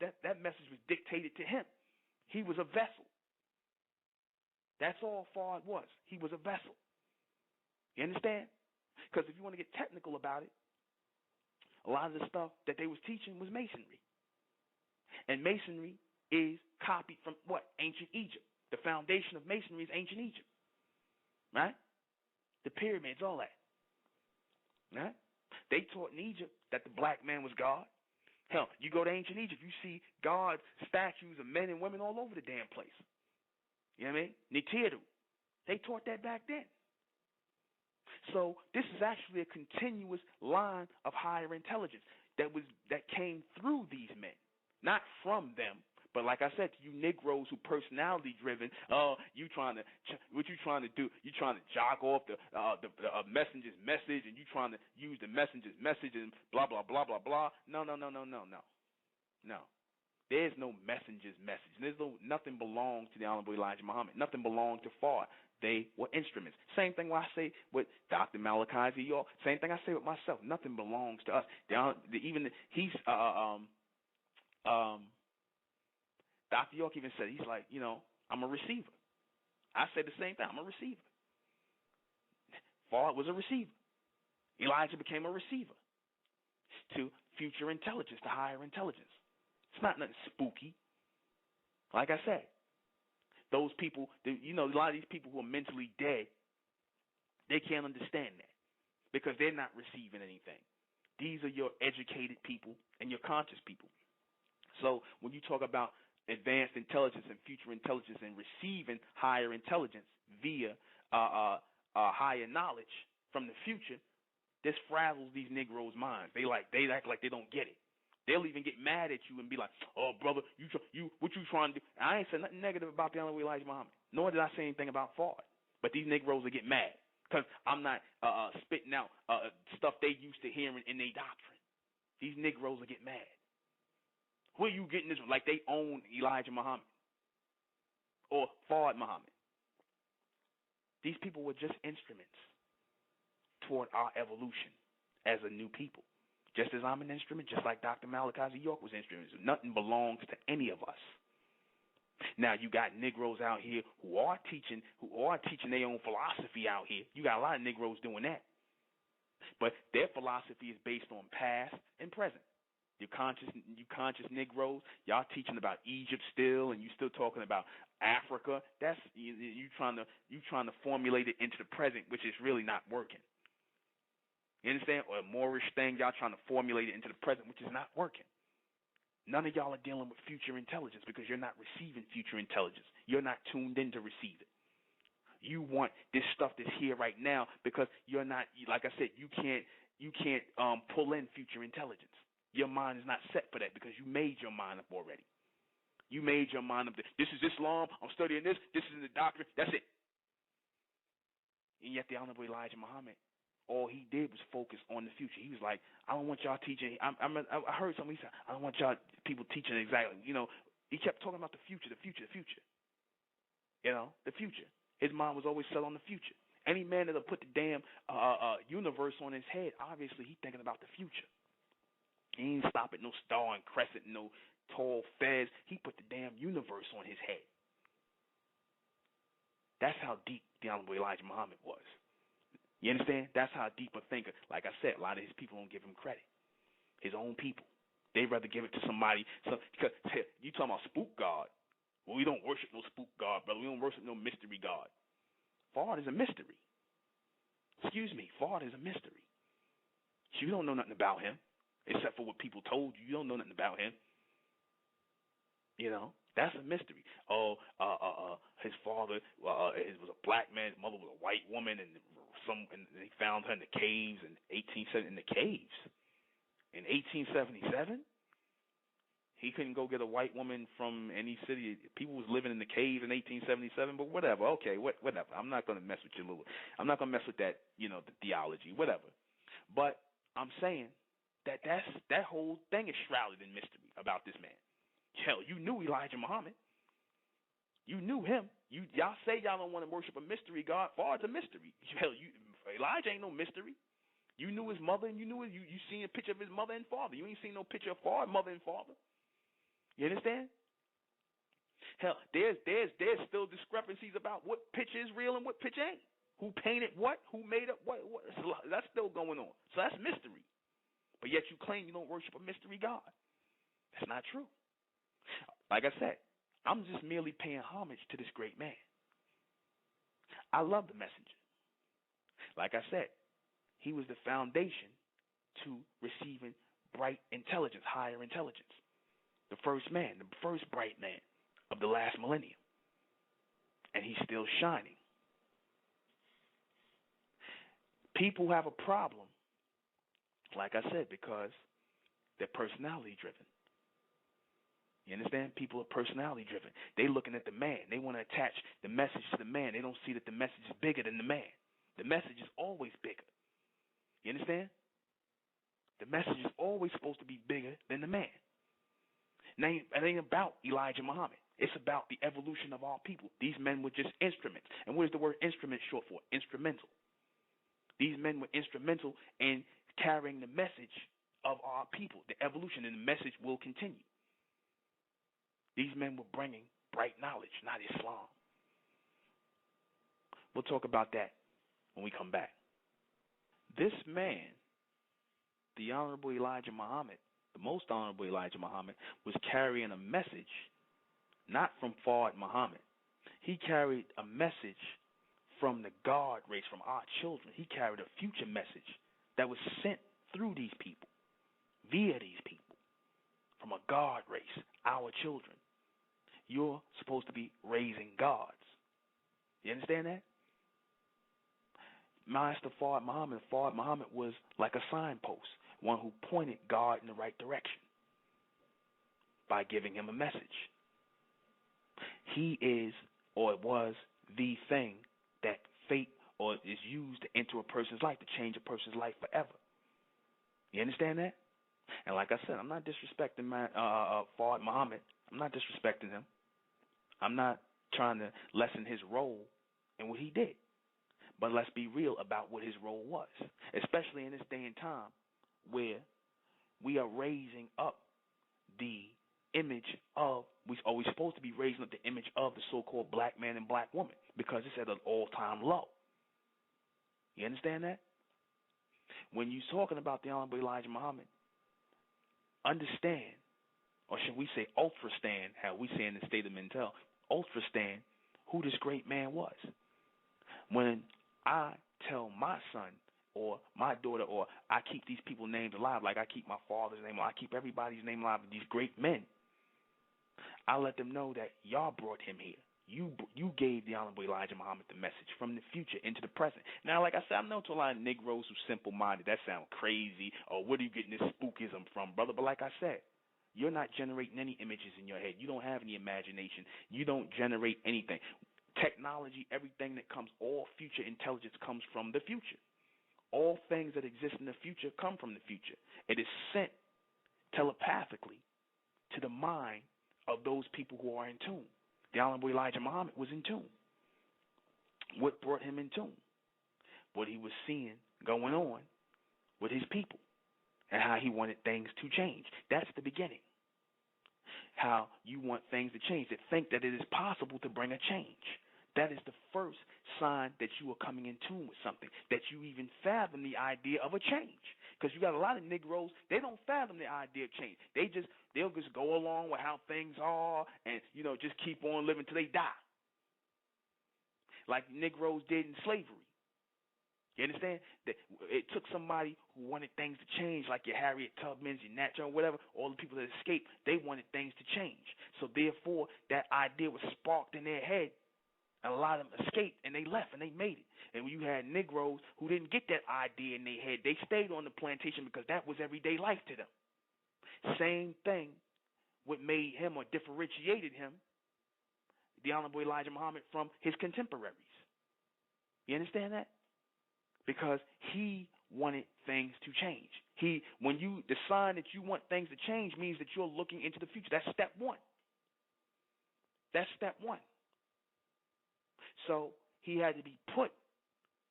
that message was dictated to him. He was a vessel. That's all Fard was. He was a vessel. You understand? Because if you want to get technical about it, a lot of the stuff that they was teaching was masonry. And masonry is copied from what? Ancient Egypt. The foundation of masonry is ancient Egypt. Right? The pyramids, all that. Right? They taught in Egypt that the black man was God. Hell, you go to ancient Egypt, you see God statues of men and women all over the damn place. You know what I mean? Nitiru. They taught that back then. So this is actually a continuous line of higher intelligence that came through these men, not from them. But like I said, to you Negroes who personality driven, what you trying to do? You trying to jog off the messenger's message, and you trying to use the messenger's message and blah blah blah blah blah. No. There's no messenger's message. Nothing belongs to the Honorable Elijah Muhammad. Nothing belonged to Fard. They were instruments. Same thing I say with Dr. Malachi Z. York. Same thing I say with myself. Nothing belongs to us. Dr. York even said, he's like, I'm a receiver. I said the same thing. I'm a receiver. Fard was a receiver. Elijah became a receiver to future intelligence, to higher intelligence. It's not nothing spooky. Like I said, those people, a lot of these people who are mentally dead, they can't understand that because they're not receiving anything. These are your educated people and your conscious people. So when you talk about advanced intelligence and future intelligence and receiving higher intelligence via higher knowledge from the future, this frazzles these Negroes' minds. They act like they don't get it. They'll even get mad at you and be like, "Oh, brother, what you trying to do?" I ain't said nothing negative about the Honorable Elijah Muhammad, nor did I say anything about Fard. But these Negroes will get mad because I'm not spitting out stuff they used to hearing in their doctrine. These Negroes will get mad. Where you getting this? Like they own Elijah Muhammad or Fard Muhammad. These people were just instruments toward our evolution as a new people. Just as I'm an instrument, just like Dr. Malachi Z. York was instruments. Nothing belongs to any of us. Now you got Negroes out here who are teaching their own philosophy out here. You got a lot of Negroes doing that. But their philosophy is based on past and present. You conscious Negroes, y'all teaching about Egypt still, and you still talking about Africa. That's you trying to formulate it into the present, which is really not working. You understand? Or a Moorish thing, y'all trying to formulate it into the present, which is not working. None of y'all are dealing with future intelligence because you're not receiving future intelligence. You're not tuned in to receive it. You want this stuff that's here right now because you're not, like I said, you can't pull in future intelligence. Your mind is not set for that because you made your mind up already. You made your mind up. This is Islam. I'm studying this. This is the doctrine. That's it. And yet the Honorable Elijah Muhammad, all he did was focus on the future. He was like, I don't want y'all teaching. I heard somebody say, I don't want y'all people teaching exactly. He kept talking about the future, the future, the future. The future. His mind was always set on the future. Any man that'll put the damn universe on his head, obviously he's thinking about the future. He ain't stop at no star and crescent, no tall fez. He put the damn universe on his head. That's how deep the Honorable Elijah Muhammad was. You understand? That's how deep a thinker. Like I said, a lot of his people don't give him credit. His own people. They'd rather give it to somebody. Because you talking about spook God. Well, we don't worship no spook God, brother. We don't worship no mystery God. Fard is a mystery. Excuse me, Fard is a mystery. You don't know nothing about him, except for what people told you. You don't know nothing about him. You know, that's a mystery. Oh, his father was a black man. His mother was a white woman, and they found her in the caves in 1870. In the caves in 1877. He couldn't go get a white woman from any city. People was living in the caves in 1877, but whatever. Okay, whatever. I'm not going to mess with your little. I'm not going to mess with that. You know, the theology, whatever. But I'm saying that whole thing is shrouded in mystery about this man. Hell, you knew Elijah Muhammad. You knew him. Y'all say y'all don't want to worship a mystery God. Fard's a mystery. Hell, Elijah ain't no mystery. You knew his mother, and you seen a picture of his mother and father. You ain't seen no picture of Fard, mother and father. You understand? Hell, there's still discrepancies about what picture is real and what picture ain't. Who painted what? Who made up what? That's still going on. So that's mystery. But yet you claim you don't worship a mystery God. That's not true. Like I said, I'm just merely paying homage to this great man. I love the messenger. Like I said, he was the foundation to receiving bright intelligence, higher intelligence. The first man, the first bright man of the last millennium. And he's still shining. People have a problem, like I said, because they're personality driven. You understand? People are personality driven. They're looking at the man. They want to attach the message to the man. They don't see that the message is bigger than the man. The message is always bigger. You understand? The message is always supposed to be bigger than the man. Now, it ain't about Elijah Muhammad. It's about the evolution of our people. These men were just instruments. And what is the word instrument short for? Instrumental. These men were instrumental in carrying the message of our people, the evolution, and the message will continue. These men were bringing bright knowledge, not Islam. We'll talk about that when we come back. This man, the Honorable Elijah Muhammad, the most Honorable Elijah Muhammad, was carrying a message not from Fard Muhammad. He carried a message from the God race, from our children. He carried a future message that was sent through these people, via these people, from a God race, our children. You're supposed to be raising gods. You understand that? Master Fard Muhammad was like a signpost, one who pointed God in the right direction by giving him a message. He is, or was, the thing that fate or is used to enter a person's life, to change a person's life forever. You understand that? And like I said, I'm not disrespecting Fard Muhammad. I'm not disrespecting him. I'm not trying to lessen his role in what he did. But let's be real about what his role was, especially in this day and time where we are raising up the image of, we're supposed to be raising up the image of the so-called black man and black woman, because it's at an all-time low. You understand that? When you're talking about the Honorable Elijah Muhammad, understand, or should we say ultrastand, how we say in the state of Mentel, ultrastand who this great man was. When I tell my son or my daughter, or I keep these people's names alive, like I keep my father's name, or I keep everybody's name alive, these great men, I let them know that y'all brought him here. You gave the Honorable Elijah Muhammad the message from the future into the present. Now, like I said, I know to a lot of Negroes who simple-minded, that sounds crazy, or where are you getting this spookism from, brother? But like I said, you're not generating any images in your head. You don't have any imagination. You don't generate anything. Technology, everything that comes, all future intelligence comes from the future. All things that exist in the future come from the future. It is sent telepathically to the mind of those people who are in tune. The Honorable Elijah Muhammad was in tune. What brought him in tune? What he was seeing going on with his people and how he wanted things to change. That's the beginning. How you want things to change, to think that it is possible to bring a change. That is the first sign that you are coming in tune with something, that you even fathom the idea of a change. Because you got a lot of Negroes, they don't fathom the idea of change. They'll just go along with how things are and, just keep on living till they die. Like Negroes did in slavery. You understand? That it took somebody who wanted things to change, like your Harriet Tubmans, your Nat Jones, whatever, all the people that escaped, they wanted things to change. So therefore, that idea was sparked in their head, and a lot of them escaped, and they left, and they made it. And when you had Negroes who didn't get that idea in their head, they stayed on the plantation because that was everyday life to them. Same thing, what made him or differentiated him, the Honorable Elijah Muhammad, from his contemporaries. You understand that? Because he wanted things to change. When you decide that you want things to change, means that you're looking into the future. That's step one. That's step one. So he had to be put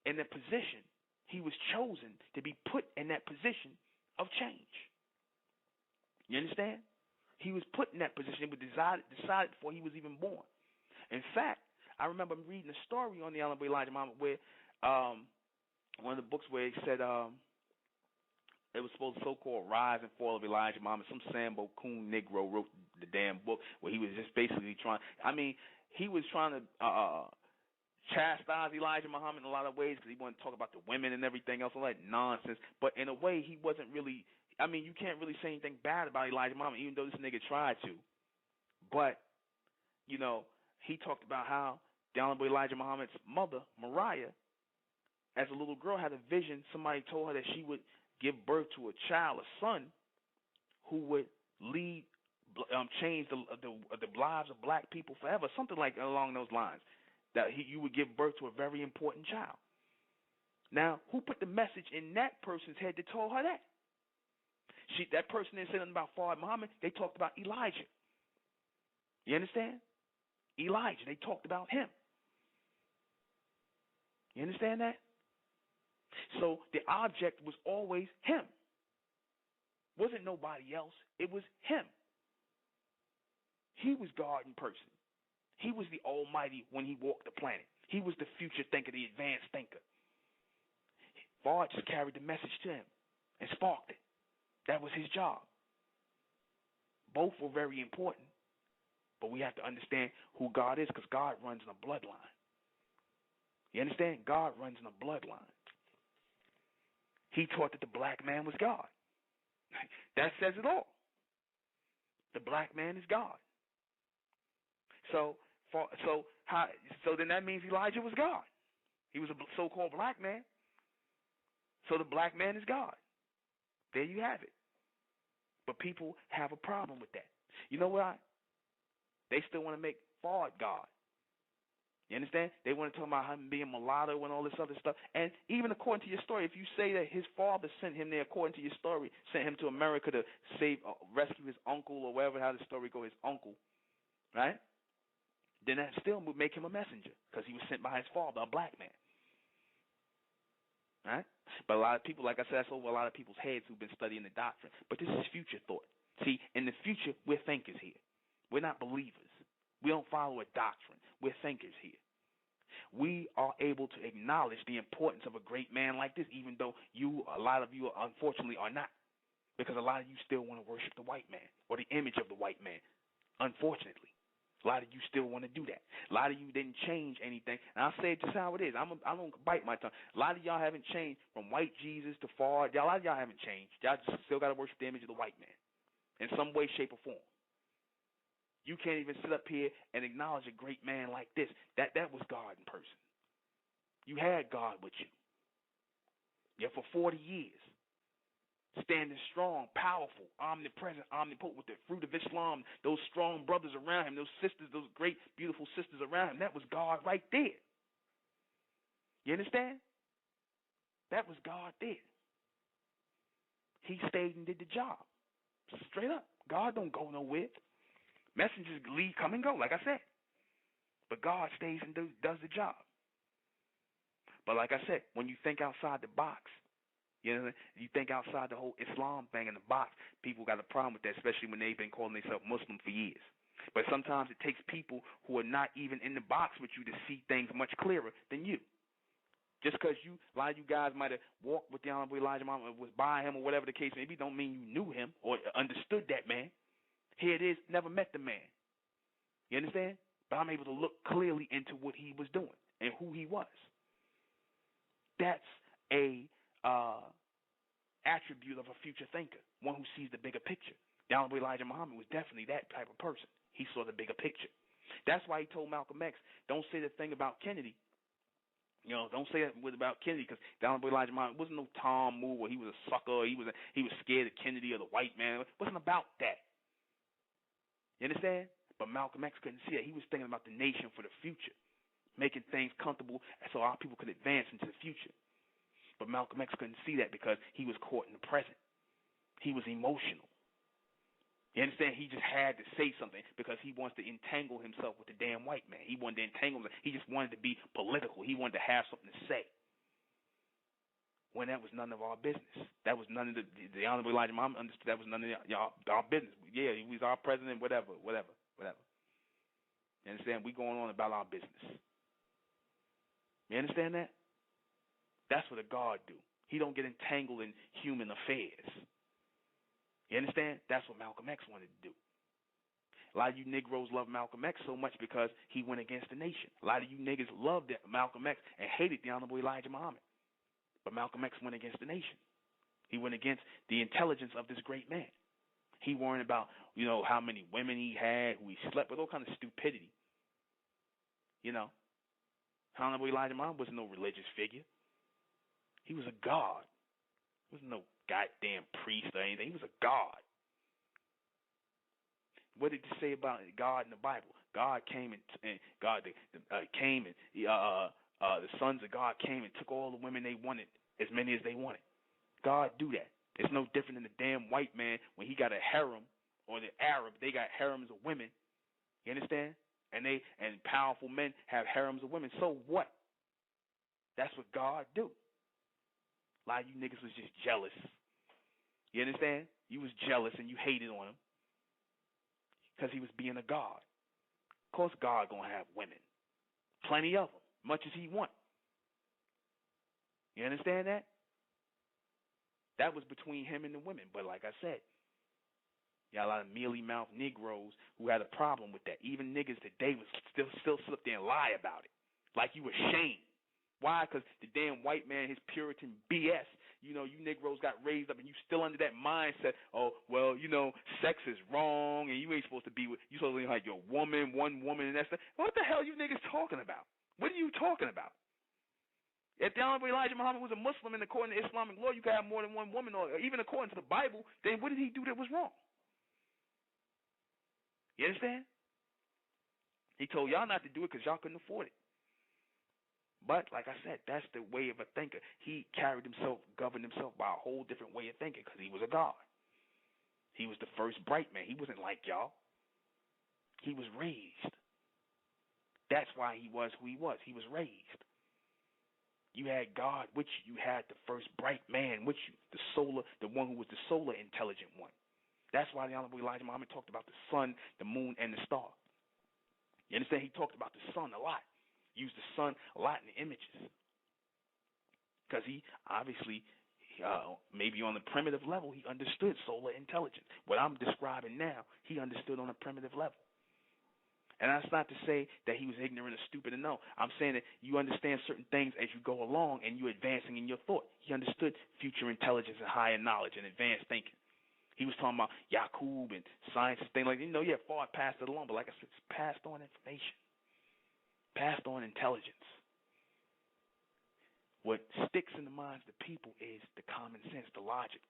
in the position. He was chosen to be put in that position of change. You understand? He was put in that position. It was decided before he was even born. In fact, I remember reading a story on the Honorable Elijah Muhammad where one of the books where he said it was supposed to so-called Rise and Fall of Elijah Muhammad. Some Sambo Coon Negro wrote the damn book where he was just basically he was trying to chastise Elijah Muhammad in a lot of ways because he wanted to talk about the women and everything else, all that nonsense. But in a way, he wasn't really, you can't really say anything bad about Elijah Muhammad, even though this nigga tried to. But, he talked about how the Honorable Elijah Muhammad's mother, Mariah, as a little girl, had a vision. Somebody told her that she would give birth to a child, a son, who would change the lives of black people forever, something like along those lines. That you would give birth to a very important child. Now, who put the message in that person's head that told her that? That person didn't say nothing about Fard Muhammad. They talked about Elijah. You understand? Elijah. They talked about him. You understand that? So the object was always him. Wasn't nobody else. It was him. He was God in person. He was the Almighty when he walked the planet. He was the future thinker, the advanced thinker. Fard just carried the message to him and sparked it. That was his job. Both were very important, but we have to understand who God is, because God runs in a bloodline. You understand? God runs in a bloodline. He taught that the black man was God. That says it all. The black man is God. So then that means Elijah was God. He was a so-called black man. So the black man is God. There you have it. But people have a problem with that. You know what? They still want to make Fard God. You understand? They want to talk about him being mulatto and all this other stuff. And even according to your story, if you say that his father sent him there, according to your story, sent him to America to rescue his uncle, or whatever, how the story goes, his uncle, right? Then that still would make him a messenger, because he was sent by his father, a black man. Right? But a lot of people, like I said, that's over a lot of people's heads who've been studying the doctrine. But this is future thought. See, in the future, we're thinkers here. We're not believers. We don't follow a doctrine. We're thinkers here. We are able to acknowledge the importance of a great man like this, even though a lot of you, unfortunately, are not. Because a lot of you still want to worship the white man or the image of the white man, unfortunately. A lot of you still want to do that. A lot of you didn't change anything. And I'll say it just how it is. I don't bite my tongue. A lot of y'all haven't changed from white Jesus to Fard. A lot of y'all haven't changed. Y'all just still got to worship the image of the white man in some way, shape, or form. You can't even sit up here and acknowledge a great man like this. That was God in person. You had God with you. Yeah, for 40 years. Standing strong, powerful, omnipresent, omnipotent, with the fruit of Islam, those strong brothers around him, those sisters, those great, beautiful sisters around him. That was God right there. You understand? That was God there. He stayed and did the job. Straight up. God don't go nowhere. Messengers leave, come and go, like I said. But God stays and does the job. But like I said, when you think outside the box, you think outside the whole Islam thing in the box, people got a problem with that, especially when they've been calling themselves Muslim for years. But sometimes it takes people who are not even in the box with you to see things much clearer than you. Just because a lot of you guys might have walked with the Honorable Elijah Muhammad, was by him or whatever the case may be, don't mean you knew him or understood that man. Here it is, never met the man. You understand? But I'm able to look clearly into what he was doing and who he was. That's a attribute of a future thinker, one who sees the bigger picture. The Honorable Elijah Muhammad was definitely that type of person. He saw the bigger picture. That's why he told Malcolm X, don't say the thing about Kennedy. Don't say that about Kennedy, because the Honorable Elijah Muhammad wasn't no Tom Moore where he was a sucker, he was scared of Kennedy or the white man. It wasn't about that. You understand? But Malcolm X couldn't see it. He was thinking about the nation for the future, making things comfortable so our people could advance into the future. But Malcolm X couldn't see that because he was caught in the present. He was emotional. You understand? He just had to say something because he wants to entangle himself with the damn white man. He wanted to entangle himself. He just wanted to be political. He wanted to have something to say. When that was none of our business. That was none of the Honorable Elijah Muhammad understood that was none of our business. Yeah, he was our president, whatever. You understand? We going on about our business. You understand that? That's what a God do. He don't get entangled in human affairs. You understand? That's what Malcolm X wanted to do. A lot of you Negroes love Malcolm X so much because he went against the nation. A lot of you niggas loved Malcolm X and hated the Honorable Elijah Muhammad. But Malcolm X went against the nation. He went against the intelligence of this great man. He worried about, how many women he had, who he slept with, all kind of stupidity. Honorable Elijah Muhammad wasn't no religious figure. He was a god. He wasn't no goddamn priest or anything. He was a god. What did it say about God in the Bible? God came and the sons of God came and took all the women they wanted, as many as they wanted. God do that. It's no different than the damn white man when he got a harem, or the Arab, they got harems of women. You understand? And powerful men have harems of women. So what? That's what God do. A lot of you niggas was just jealous. You understand? You was jealous and you hated on him because he was being a god. Of course God gonna have women. Plenty of them. Much as he want. You understand that? That was between him and the women. But like I said, you got a lot of mealy-mouthed Negroes who had a problem with that. Even niggas today would still sit up there and lie about it. Like you ashamed. Why? Because the damn white man, his Puritan BS, you Negroes got raised up and you still under that mindset, sex is wrong and you ain't supposed to be with, you supposed to have your woman, one woman, and that's that. What the hell are you niggas talking about? What are you talking about? If the Honorable Elijah Muhammad was a Muslim and according to Islamic law, you could have more than one woman, or even according to the Bible, then what did he do that was wrong? You understand? He told y'all not to do it because y'all couldn't afford it. But, like I said, that's the way of a thinker. He governed himself by a whole different way of thinking because he was a god. He was the first bright man. He wasn't like y'all. He was raised. That's why he was who he was. He was raised. You had God with you. You had the first bright man with you, the one who was the solar intelligent one. That's why the Honorable Elijah Muhammad talked about the sun, the moon, and the star. You understand? He talked about the sun a lot. Used the sun a lot in the images. Because he obviously, maybe on the primitive level, he understood solar intelligence. What I'm describing now, he understood on a primitive level. And that's not to say that he was ignorant or stupid, and no. I'm saying that you understand certain things as you go along and you're advancing in your thought. He understood future intelligence and higher knowledge and advanced thinking. He was talking about Yaqub and science and things like that. Far passed it along, but like I said, it's passed on information. Passed on intelligence. What sticks in the minds of the people is the common sense, the logic.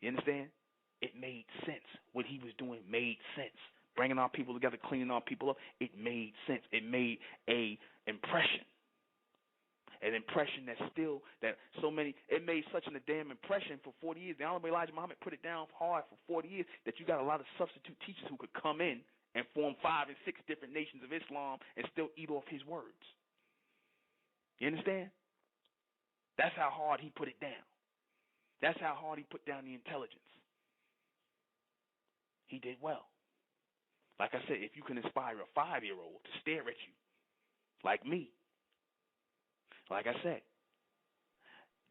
You understand? It made sense. What he was doing made sense. Bringing our people together, cleaning our people up, it made sense. It made a impression. An impression it made such a damn impression for 40 years. The Honorable Elijah Muhammad put it down hard for 40 years that you got a lot of substitute teachers who could come in and form 5 and 6 different nations of Islam and still eat off his words. You understand? That's how hard he put it down. That's how hard he put down the intelligence. He did well. Like I said, if you can inspire a 5-year-old to stare at you, like me, like I said,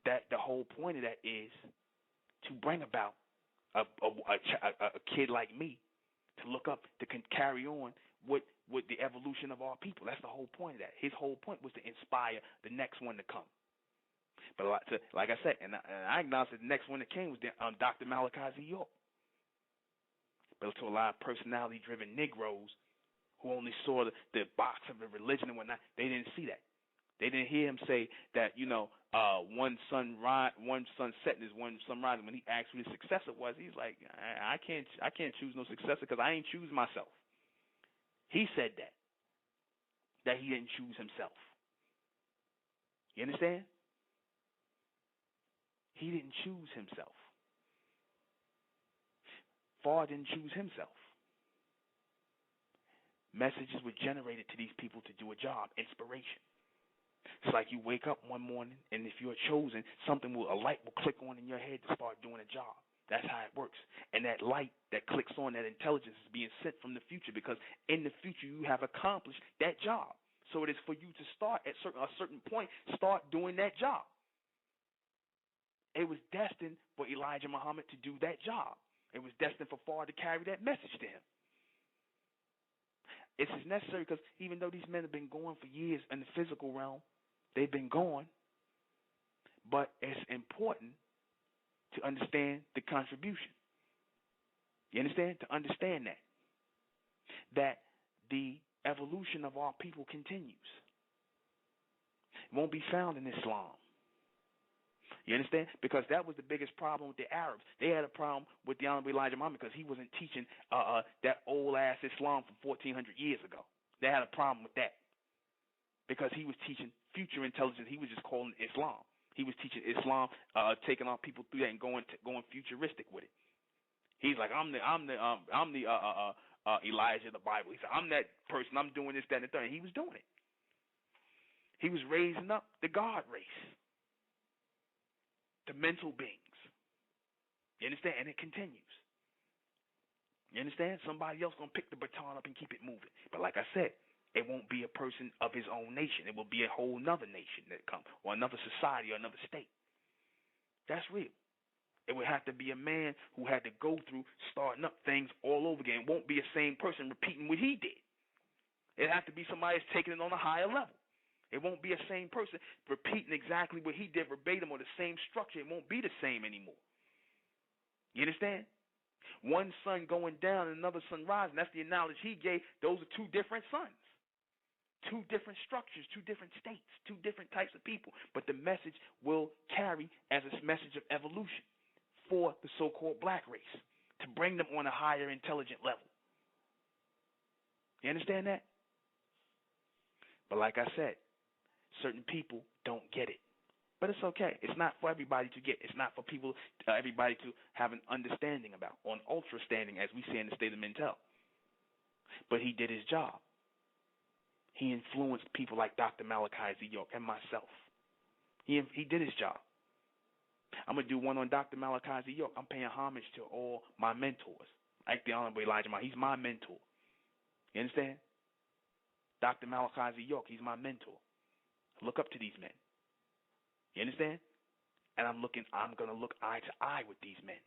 that the whole point of that is to bring about a kid like me to look up, to carry on with the evolution of our people. That's the whole point of that. His whole point was to inspire the next one to come. But like I said, and I acknowledge that the next one that came was Dr. Malachi Z. York. But to a lot of personality-driven Negroes who only saw the box of the religion and whatnot, they didn't see that. They didn't hear him say that, one sun setting is one sun rising. When he asked who his successor was, he's like, I can't choose no successor because I ain't choose myself. He said that he didn't choose himself. You understand? He didn't choose himself. Far didn't choose himself. Messages were generated to these people to do a job, inspiration. It's like you wake up one morning, and if you're chosen, a light will click on in your head to start doing a job. That's how it works. And that light that clicks on, that intelligence, is being sent from the future, because in the future you have accomplished that job. So it is for you to start at a certain point, start doing that job. It was destined for Elijah Muhammad to do that job. It was destined for Fard to carry that message to him. It's necessary because even though these men have been going for years in the physical realm, they've been going, but it's important to understand the contribution. You understand? To understand that the evolution of our people continues. It won't be found in Islam. You understand? Because that was the biggest problem with the Arabs. They had a problem with the Honorable Elijah Muhammad because he wasn't teaching that old-ass Islam from 1,400 years ago. They had a problem with that because he was teaching future intelligence. He was just calling it Islam. He was teaching Islam, taking our people through that and going futuristic with it. He's like, I'm the Elijah of the Bible. He said, I'm that person. I'm doing this, that, and the third. And he was doing it. He was raising up the God race, the mental beings. You understand? And it continues. You understand? Somebody else going to pick the baton up and keep it moving. But like I said, it won't be a person of his own nation. It will be a whole nother nation that comes, or another society, or another state. That's real. It would have to be a man who had to go through starting up things all over again. It won't be the same person repeating what he did. It'd have to be somebody that's taking it on a higher level. It won't be a same person repeating exactly what he did verbatim or the same structure. It won't be the same anymore. You understand? One sun going down and another sun rising. That's the analogy he gave. Those are two different suns. Two different structures, two different states, two different types of people. But the message will carry as a message of evolution for the so-called black race, to bring them on a higher intelligent level. You understand that? But like I said, certain people don't get it. But it's okay. It's not for everybody to get. It's not for people, everybody to have an understanding about, or an ultra-standing, as we say in the state of Mentel. But he did his job. He influenced people like Dr. Malachi Z. York and myself. He did his job. I'm going to do one on Dr. Malachi Z. York. I'm paying homage to all my mentors, like the Honorable Elijah Muhammad. He's my mentor. You understand? Dr. Malachi Z. York, he's my mentor. I look up to these men. You understand? And I'm going to look eye to eye with these men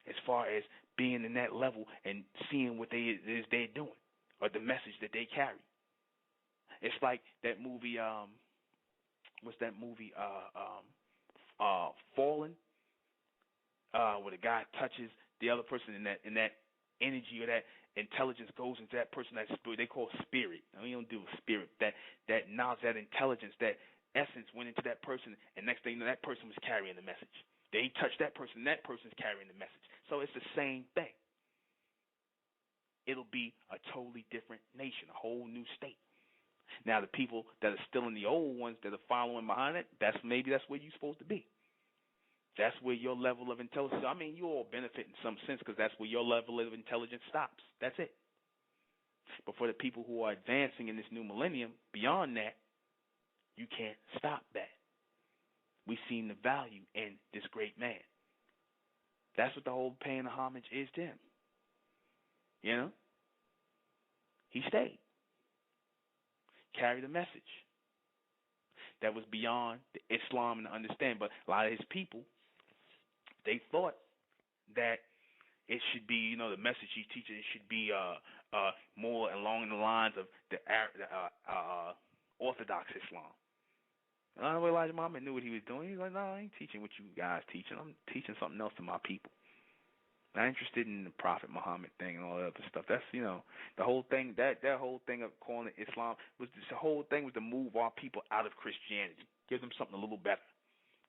as far as being in that level and seeing what they're doing, or the message that they carry. It's like that movie, what's that movie, Fallen, where the guy touches the other person, and that energy or that intelligence goes into that person, that spirit. They call spirit. We don't do spirit. That knowledge, that intelligence, that essence went into that person, and next thing you know, that person was carrying the message. They touched that person, that person's carrying the message. So it's the same thing. It'll be a totally different nation, a whole new state. Now, the people that are still in the old ones that are following behind it, that's where you're supposed to be. That's where your level of intelligence, I mean, you all benefit in some sense because that's where your level of intelligence stops. That's it. But for the people who are advancing in this new millennium, beyond that, you can't stop that. We've seen the value in this great man. That's what the whole paying the homage is to him. You know? He stayed. Carry the message. that was beyond the Islam and the understanding. But a lot of his people, they thought that it should be, the message he's teaching, it should be more along the lines of the Orthodox Islam. And I know Elijah Muhammad knew what he was doing. He's like, no, I ain't teaching what you guys teaching. I'm teaching something else to my people. Not interested in the Prophet Muhammad thing and all that other stuff. That's, the whole thing, that whole thing of calling it Islam, the whole thing was to move our people out of Christianity. Give them something a little better.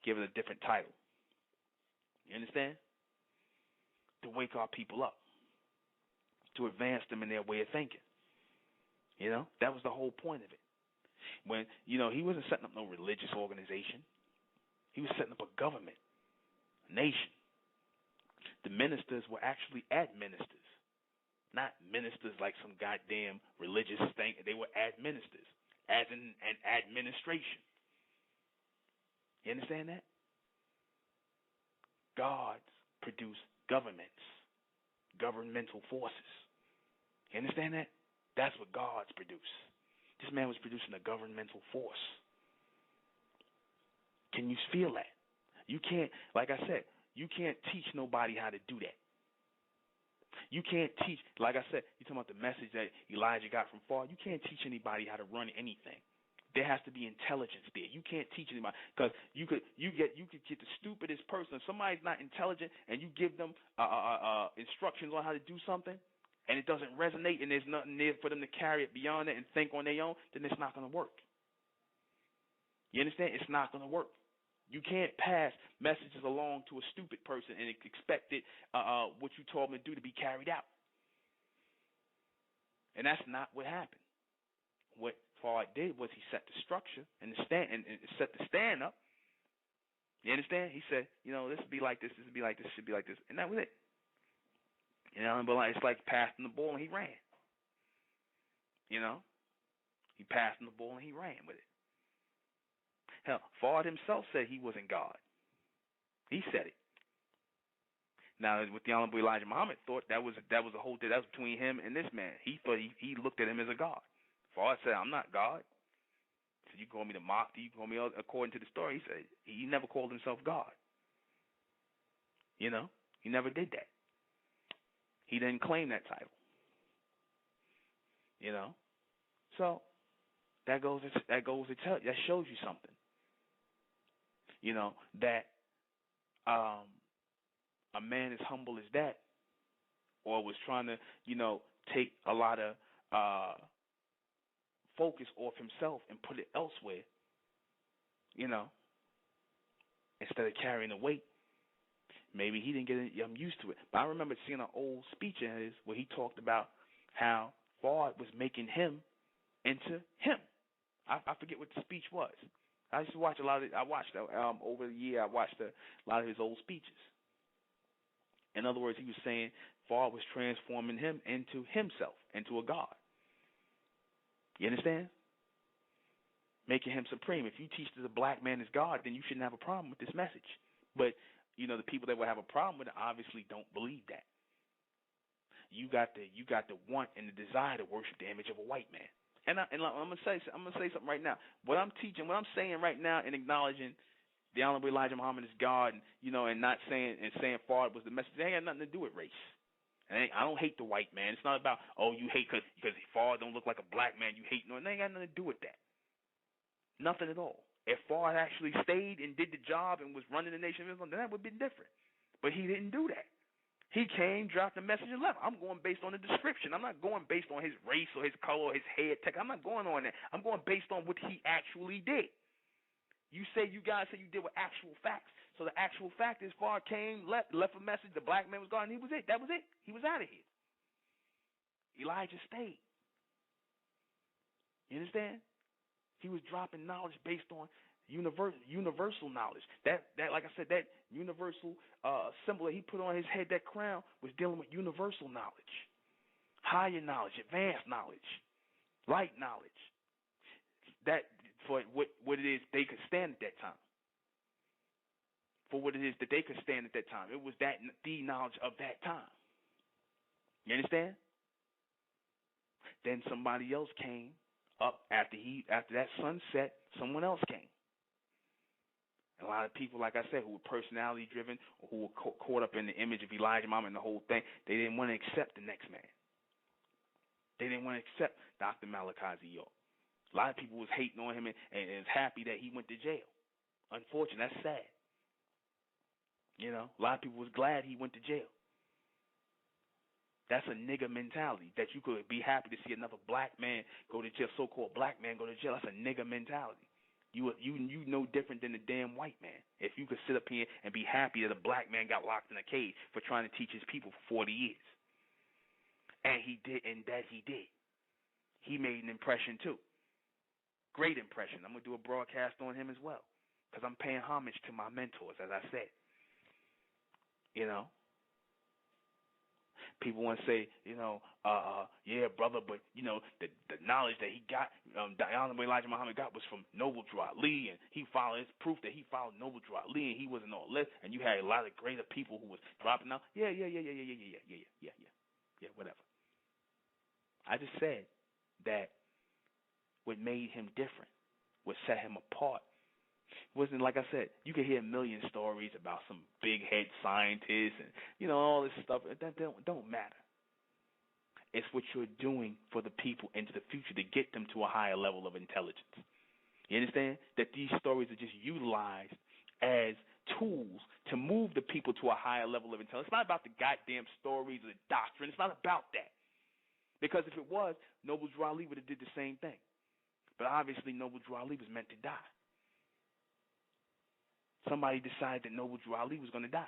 Give it a different title. You understand? To wake our people up. To advance them in their way of thinking. That was the whole point of it. When, he wasn't setting up no religious organization. He was setting up a government, a nation. The ministers were actually administrators, not ministers like some goddamn religious thing. They were administrators, as in an administration. You understand that? Gods produce governments, governmental forces. You understand that? That's what gods produce. This man was producing a governmental force. Can you feel that? You can't, like I said, you can't teach nobody how to do that. You can't teach, like I said, you're talking about the message that Elijah got from far. You can't teach anybody how to run anything. There has to be intelligence there. You can't teach anybody, because you could get the stupidest person. If somebody's not intelligent and you give them instructions on how to do something, and it doesn't resonate, and there's nothing there for them to carry it beyond it and think on their own, then it's not going to work. You understand? It's not going to work. You can't pass messages along to a stupid person and expect it, what you told them to do to be carried out. And that's not what happened. What Fard did was he set the structure and set the stand up. You understand? He said, this would be like this, this would be like this, should be like this, and that was it. But it's like passing the ball and he ran. He passed him the ball and he ran with it. Hell, Fard himself said he wasn't God. He said it. Now, with the Honorable Elijah Muhammad thought that was a whole thing. That was between him and this man. He thought he looked at him as a God. Fard said, I'm not God. He said, you call me the Mahdi, you call me, according to the story, he said he never called himself God. He never did that. He didn't claim that title. So that shows you something. That a man as humble as that, or was trying to, take a lot of focus off himself and put it elsewhere, instead of carrying the weight. Maybe he didn't get it. I'm used to it. But I remember seeing an old speech of his where he talked about how Fard was making him into him. I forget what the speech was. I used to watch a lot of it. I watched over the year. I watched a lot of his old speeches. In other words, he was saying Fard was transforming him into himself, into a God. You understand? Making him supreme. If you teach that the black man is God, then you shouldn't have a problem with this message. But the people that will have a problem with it obviously don't believe that. You got the want and the desire to worship the image of a white man. And I'm gonna say something right now. What I'm teaching, what I'm saying right now, and acknowledging the Honorable Elijah Muhammad is God, and and not saying Fard was the message. It ain't got nothing to do with race. And I don't hate the white man. It's not about you hate because Fard don't look like a black man. You hate no. It ain't got nothing to do with that. Nothing at all. If Fard actually stayed and did the job and was running the nation of Islam, then that would have been different. But he didn't do that. He came, dropped a message, and left. I'm going based on the description. I'm not going based on his race or his color or his hair tech. I'm not going on that. I'm going based on what he actually did. You guys say you did with actual facts. So the actual fact is Fard came, left a message, the black man was gone, and he was it. That was it. He was out of here. Elijah stayed. You understand? He was dropping knowledge based on universal knowledge. That like I said, that universal symbol that he put on his head, that crown, was dealing with universal knowledge, higher knowledge, advanced knowledge, light knowledge. That for what it is they could stand at that time. For what it is that they could stand at that time. It was the knowledge of that time. You understand? Then somebody else came up after that sun set. Someone else came. A lot of people, like I said, who were personality driven or who were caught up in the image of Elijah Muhammad and the whole thing, they didn't want to accept the next man. They didn't want to accept Dr. Malachi York. A lot of people was hating on him and was happy that he went to jail. Unfortunately, that's sad. You know, a lot of people was glad he went to jail. That's a nigger mentality, that you could be happy to see another black man go to jail, so-called black man go to jail. That's a nigger mentality. You no different than the damn white man. If you could sit up here and be happy that a black man got locked in a cage for trying to teach his people for 40 years. And he did, and that he did. He made an impression too. Great impression. I'm going to do a broadcast on him as well, because I'm paying homage to my mentors, as I said. You know? People want to say, you know, yeah, brother, but, you know, the knowledge that he got, the Honorable Elijah Muhammad got was from Noble Drew Ali, and he followed, it's proof that he followed Noble Drew Ali, and he wasn't all this, and you had a lot of greater people who was dropping out. Yeah, whatever. I just said that what made him different, what set him apart, wasn't, like I said, you could hear a million stories about some big head scientists and, you know, all this stuff. That don't matter. It's what you're doing for the people into the future to get them to a higher level of intelligence. You understand? That these stories are just utilized as tools to move the people to a higher level of intelligence. It's not about the goddamn stories or the doctrine. It's not about that. Because if it was, Noble Drew Ali would have did the same thing. But obviously Noble Drew Ali was meant to die. Somebody decided that Noble Drew Ali was going to die.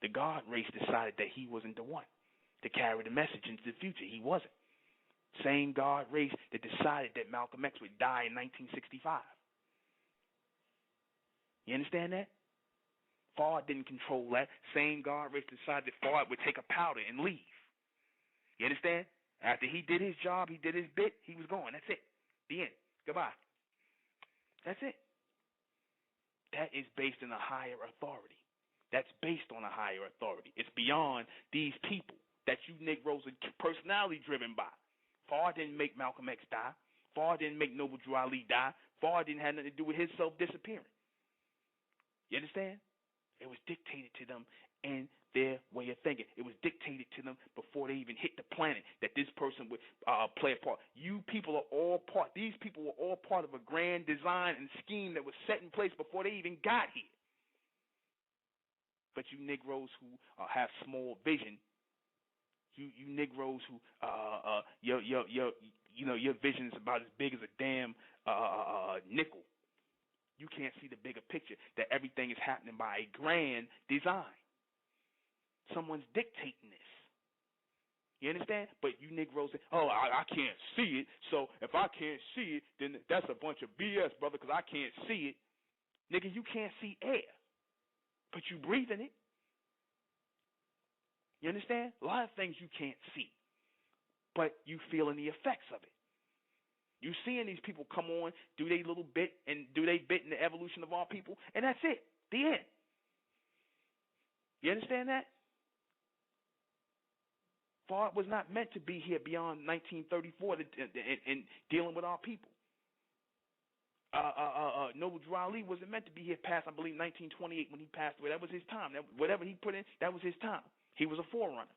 The God race decided that he wasn't the one to carry the message into the future. He wasn't. Same God race that decided that Malcolm X would die in 1965. You understand that? Fard didn't control that. Same God race decided that Fard would take a powder and leave. You understand? After he did his job, he did his bit, he was gone. That's it. The end. Goodbye. That's it. That is based on a higher authority. That's based on a higher authority. It's beyond these people that you Negroes are personality driven by. Fard didn't make Malcolm X die. Fard didn't make Noble Drew Ali die. Fard didn't have nothing to do with his self-disappearing. You understand? It was dictated to them in their way of thinking. It was dictated to them before they even hit the planet that this person would play a part. You people are all part. These people were all part of a grand design and scheme that was set in place before they even got here. But you Negroes who have small vision, you Negroes who your vision is about as big as a damn nickel. You can't see the bigger picture, that everything is happening by a grand design. Someone's dictating this. You understand? But you Negroes say, oh, I can't see it, so if I can't see it, then that's a bunch of BS, brother, because I can't see it. Nigga, you can't see air, but you breathing it. You understand? A lot of things you can't see, but you feeling the effects of it. You seeing these people come on, do they little bit, and do they bit in the evolution of our people, and that's it. The end. You understand that? Fard was not meant to be here beyond 1934 and dealing with our people. Noble Drew Ali wasn't meant to be here past, I believe, 1928 when he passed away. That was his time. Whatever he put in, that was his time. He was a forerunner.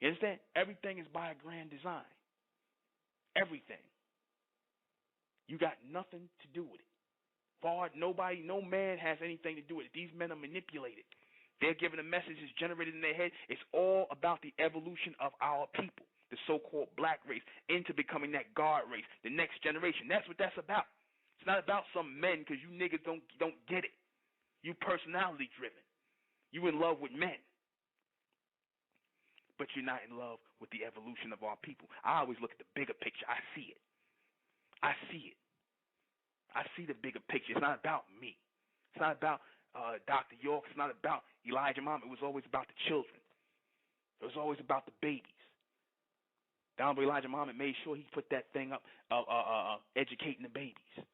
You understand? Everything is by a grand design. Everything. You got nothing to do with it. Fard, nobody, no man has anything to do with it. These men are manipulated. They're given a message that's generated in their head. It's all about the evolution of our people, the so-called black race, into becoming that God race, the next generation. That's what that's about. It's not about some men, because you niggas don't get it. You personality driven. You in love with men. But you're not in love with the evolution of our people. I always look at the bigger picture. I see it. I see it. I see the bigger picture. It's not about me. It's not about Dr. York. It's not about Elijah Muhammad. It was always about the children. It was always about the babies. The Honorable Elijah Muhammad made sure he put that thing up, educating the babies.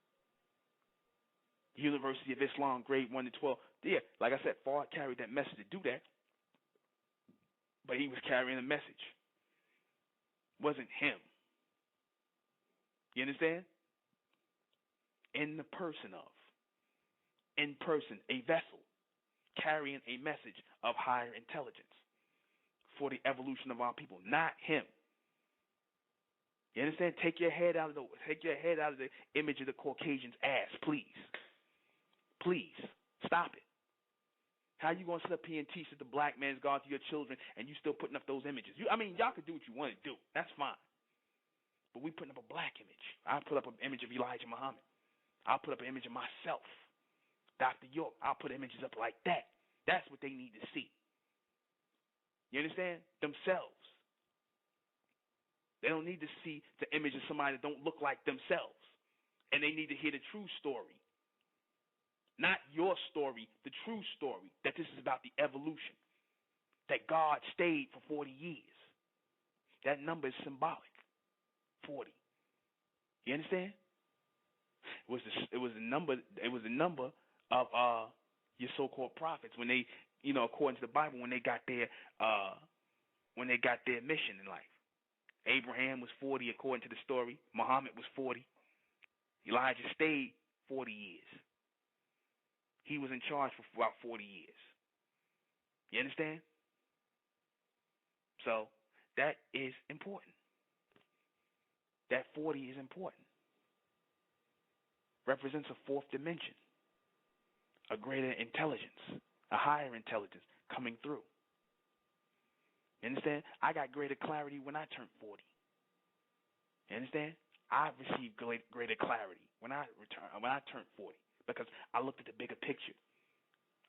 The University of Islam, grade 1 to 12. Yeah, like I said, Fard carried that message to do that. But he was carrying a message. It wasn't him. You understand? In the person of in person, a vessel carrying a message of higher intelligence for the evolution of our people, not him. You understand? Take your head out of the image of the Caucasian's ass, please. Please stop it. How you gonna sit up here and teach that the black man's God to your children, and you still putting up those images? Y'all can do what you want to do. That's fine. But we putting up a black image. I put up an image of Elijah Muhammad. I'll put up an image of myself, Dr. York. I'll put images up like that. That's what they need to see. You understand? Themselves. They don't need to see the image of somebody that don't look like themselves. And they need to hear the true story. Not your story, the true story, that this is about the evolution. That God stayed for 40 years. That number is symbolic. 40. You understand? It was the number of your so-called prophets when they, according to the Bible, when they got their mission in life. Abraham was 40 according to the story. Muhammad was 40. Elijah stayed 40 years. He was in charge for about 40 years. You understand? So that is important. That 40 is important. Represents a fourth dimension, a greater intelligence, a higher intelligence coming through. You understand? I got greater clarity when I turned 40. You understand? I received greater clarity when I turned 40 because I looked at the bigger picture.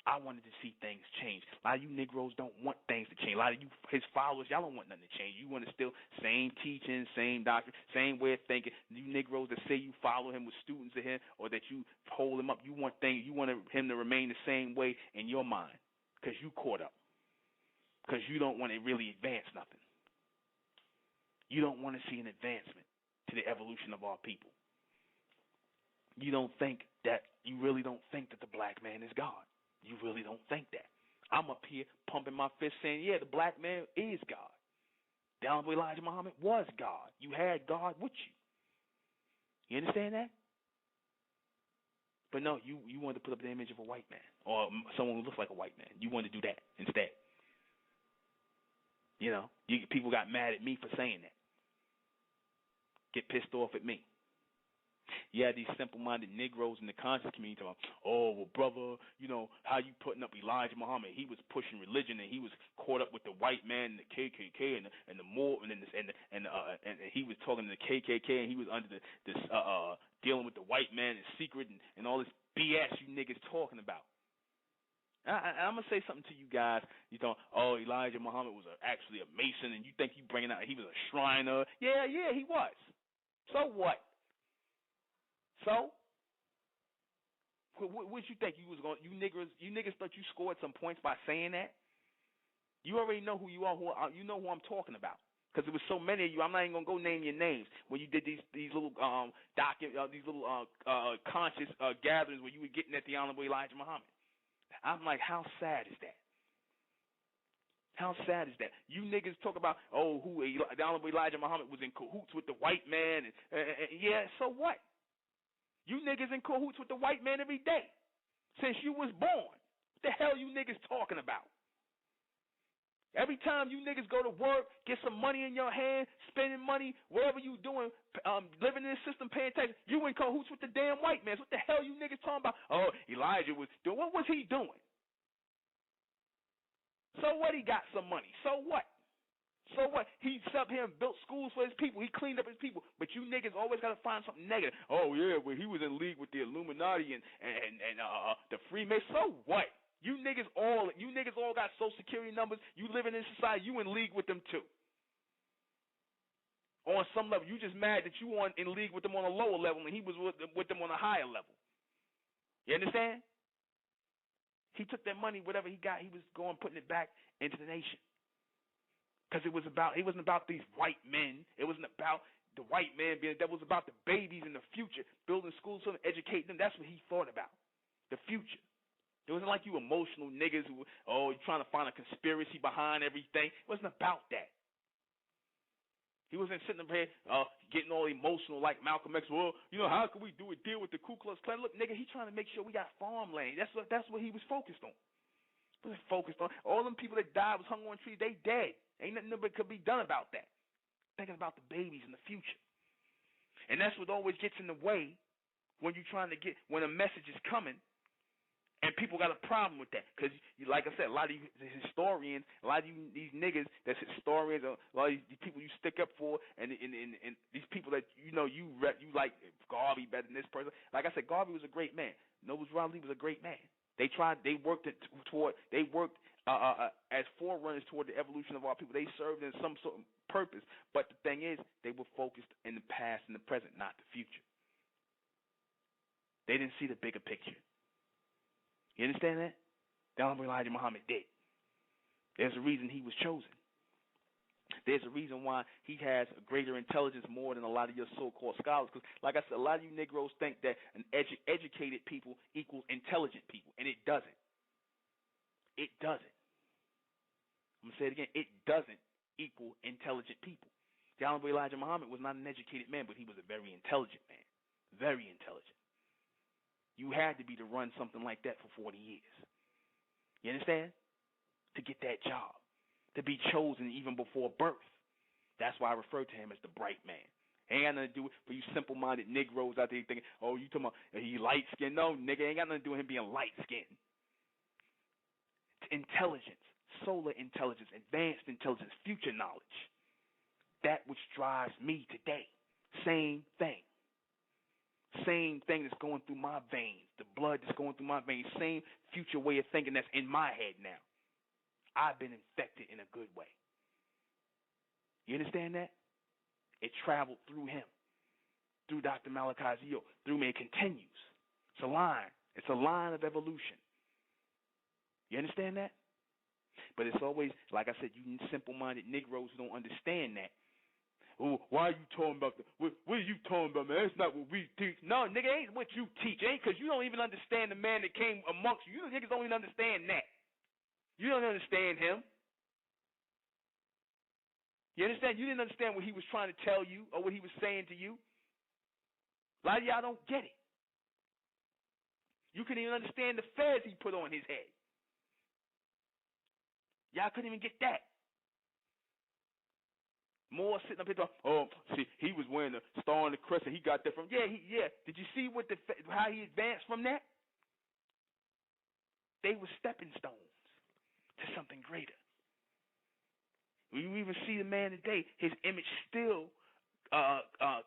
I wanted to see things change. A lot of you Negroes don't want things to change. A lot of you, his followers, y'all don't want nothing to change. You want to still same teaching, same doctrine, same way of thinking. You Negroes that say you follow him with students of him or that you hold him up, you want him to remain the same way in your mind because you caught up. Because you don't want to really advance nothing. You don't want to see an advancement to the evolution of our people. You really don't think that the black man is God. You really don't think that. I'm up here pumping my fist saying, yeah, the black man is God. The Honorable Elijah Muhammad was God. You had God with you. You understand that? But no, you wanted to put up the image of a white man or someone who looks like a white man. You wanted to do that instead. People got mad at me for saying that. Get pissed off at me. You had these simple-minded Negroes in the conscious community talking about, oh, well, brother, how you putting up Elijah Muhammad? He was pushing religion, and he was caught up with the white man and the KKK and the more, and he was talking to the KKK, and he was under this dealing with the white man in secret and all this BS you niggas talking about. I'm going to say something to you guys. You thought, oh, Elijah Muhammad was actually a Mason, and you think you bringing out he was a Shriner. Yeah, he was. So what? So? What you think you was going? You niggas thought you scored some points by saying that? You already know who you are. You know who I'm talking about. Because there was so many of you, I'm not even gonna go name your names. When you did these little conscious gatherings where you were getting at the Honorable Elijah Muhammad. I'm like, how sad is that? How sad is that? You niggas talk about, the Honorable Elijah Muhammad was in cahoots with the white man. Yeah, so what? You niggas in cahoots with the white man every day since you was born. What the hell you niggas talking about? Every time you niggas go to work, get some money in your hand, spending money, whatever you doing, living in the system, paying taxes, you in cahoots with the damn white man. So what the hell you niggas talking about? Oh, Elijah was doing. What was he doing? So what? He got some money. So what? So what? He sat here and built schools for his people. He cleaned up his people. But you niggas always got to find something negative. Oh, yeah, well, he was in league with the Illuminati and the Freemasons. So what? You niggas all got Social Security numbers. You living in society. You in league with them too. On some level, you just mad that you weren't in league with them on a lower level and he was with them on a higher level. You understand? He took that money, whatever he got, he was putting it back into the nation. Because it wasn't about these white men. It wasn't about the white man that was about the babies in the future, building schools for them, educating them. That's what he thought about, the future. It wasn't like you emotional niggas who, you're trying to find a conspiracy behind everything. It wasn't about that. He wasn't sitting up here getting all emotional like Malcolm X. Well, how can we deal with the Ku Klux Klan? Look, nigga, he trying to make sure we got farmland. That's what he was focused on. He was focused on all them people that died was hung on trees. They dead. Ain't nothing that could be done about that. Thinking about the babies in the future, and that's what always gets in the way when you're trying to when a message is coming. And people got a problem with that because, like I said, a lot of you historians, a lot of you these niggas that's historians, a lot of these people you stick up for, and these people that you like Garvey better than this person. Like I said, Garvey was a great man. Nobles Raleigh was a great man. They worked as forerunners toward the evolution of our people. They served in some sort of purpose. But the thing is, they were focused in the past and the present, not the future. They didn't see the bigger picture. You understand that? The Honorable Elijah Muhammad did. There's a reason he was chosen. There's a reason why he has a greater intelligence more than a lot of your so-called scholars. Because, like I said, a lot of you Negroes think that an educated people equals intelligent people, and it doesn't. It doesn't. I'm going to say it again. It doesn't equal intelligent people. The Honorable Elijah Muhammad was not an educated man, but he was a very intelligent man. Very intelligent. You had to be to run something like that for 40 years. You understand? To get that job. To be chosen even before birth. That's why I refer to him as the bright man. Ain't got nothing to do with for you simple-minded Negroes out there thinking, oh, you talking about he light-skinned. No, nigga, ain't got nothing to do with him being light-skinned. It's intelligence, solar intelligence, advanced intelligence, future knowledge. That which drives me today. Same thing. Same thing that's going through my veins, the blood that's going through my veins, same future way of thinking that's in my head now. I've been infected in a good way. You understand that? It traveled through him, through Dr. Malachi Z. Through me. It continues. It's a line. It's a line of evolution. You understand that? But it's always, like I said, you simple-minded Negroes who don't understand that. Oh, why are you talking about what are you talking about, man? That's not what we teach. No, nigga, ain't what you teach. Ain't because you don't even understand the man that came amongst you. You niggas don't even understand that. You don't understand him. You understand? You didn't understand what he was trying to tell you or what he was saying to you. A lot of y'all don't get it. You couldn't even understand the fez he put on his head. Y'all couldn't even get that. More sitting up here talking, oh, see, he was wearing the star and the crescent. He got that from, yeah. Did you see how he advanced from that? They were stepping stones to something greater. You even see the man today, his image still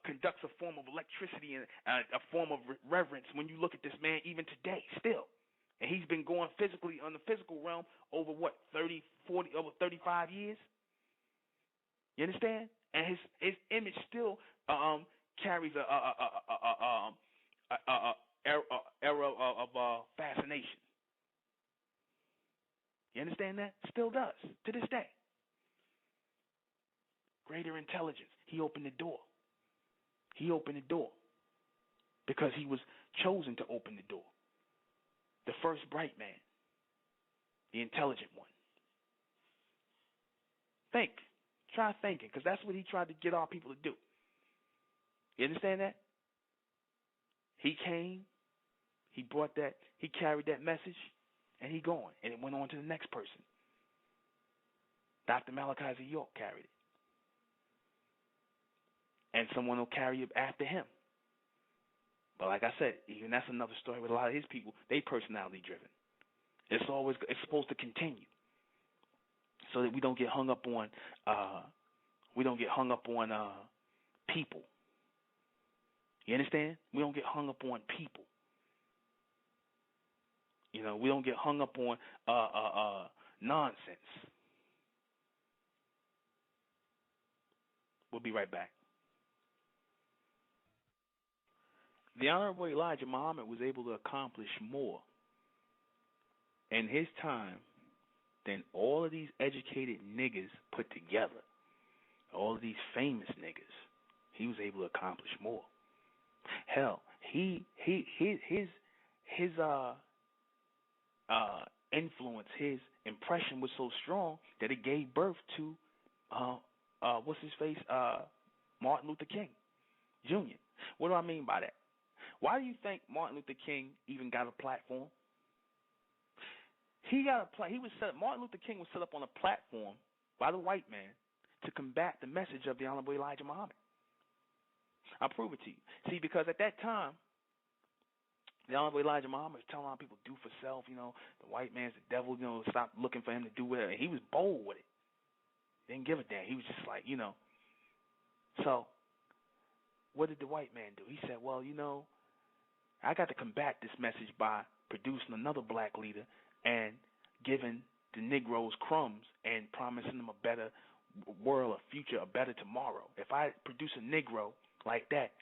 conducts a form of electricity and a form of reverence when you look at this man even today, still. And he's been going physically on the physical realm over what, 30, 40, over 35 years? You understand? And his image still carries a era of fascination. You understand that? Still does to this day. Greater intelligence. He opened the door. He opened the door because he was chosen to open the door. The first bright man, the intelligent one. Think. Try thinking, because that's what he tried to get our people to do. You understand that? He came, he brought that, he carried that message, and he gone. And it went on to the next person. Dr. Malachi Z. York carried it. And someone will carry it after him. But like I said, even that's another story with a lot of his people. They personality driven. It's supposed to continue. So that we don't get hung up on people. You understand? We don't get hung up on people. You know, we don't get hung up on nonsense. We'll be right back. The Honorable Elijah Muhammad was able to accomplish more in his time than all of these educated niggas put together. All of these famous niggas. He was able to accomplish more. Hell, his influence, his impression was so strong that it gave birth to what's his face? Martin Luther King Jr. What do I mean by that? Why do you think Martin Luther King even got a platform? He was set up. Martin Luther King was set up on a platform by the white man to combat the message of the Honorable Elijah Muhammad. I'll prove it to you. See, because at that time, the Honorable Elijah Muhammad was telling a lot of people, do for self, the white man's the devil, stop looking for him to do whatever. And he was bold with it. Didn't give a damn. He was just like, So, what did the white man do? He said, well, I got to combat this message by producing another black leader and giving the Negroes crumbs and promising them a better world, a future, a better tomorrow. If I produce a Negro like that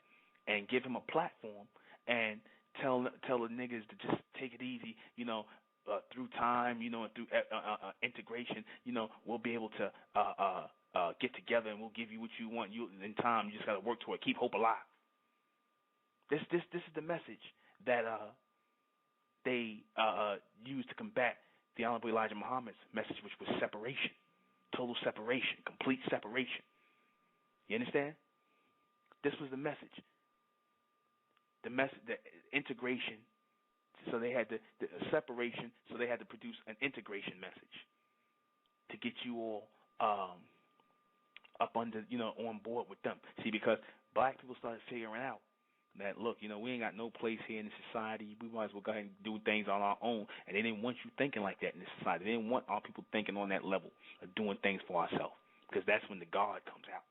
and give him a platform and tell the niggas to just take it easy, through time, and through integration, we'll be able to get together and we'll give you what you want. You in time, you just got to work toward it. Keep hope alive. This is the message that they used to combat the Honorable Elijah Muhammad's message, which was separation, total separation, complete separation. You understand? This was the message. The integration. So they had the separation. So they had to produce an integration message to get you all up under, on board with them. See, because black people started figuring out that, look, we ain't got no place here in this society. We might as well go ahead and do things on our own. And they didn't want you thinking like that in this society. They didn't want our people thinking on that level of doing things for ourselves, because that's when the God comes out.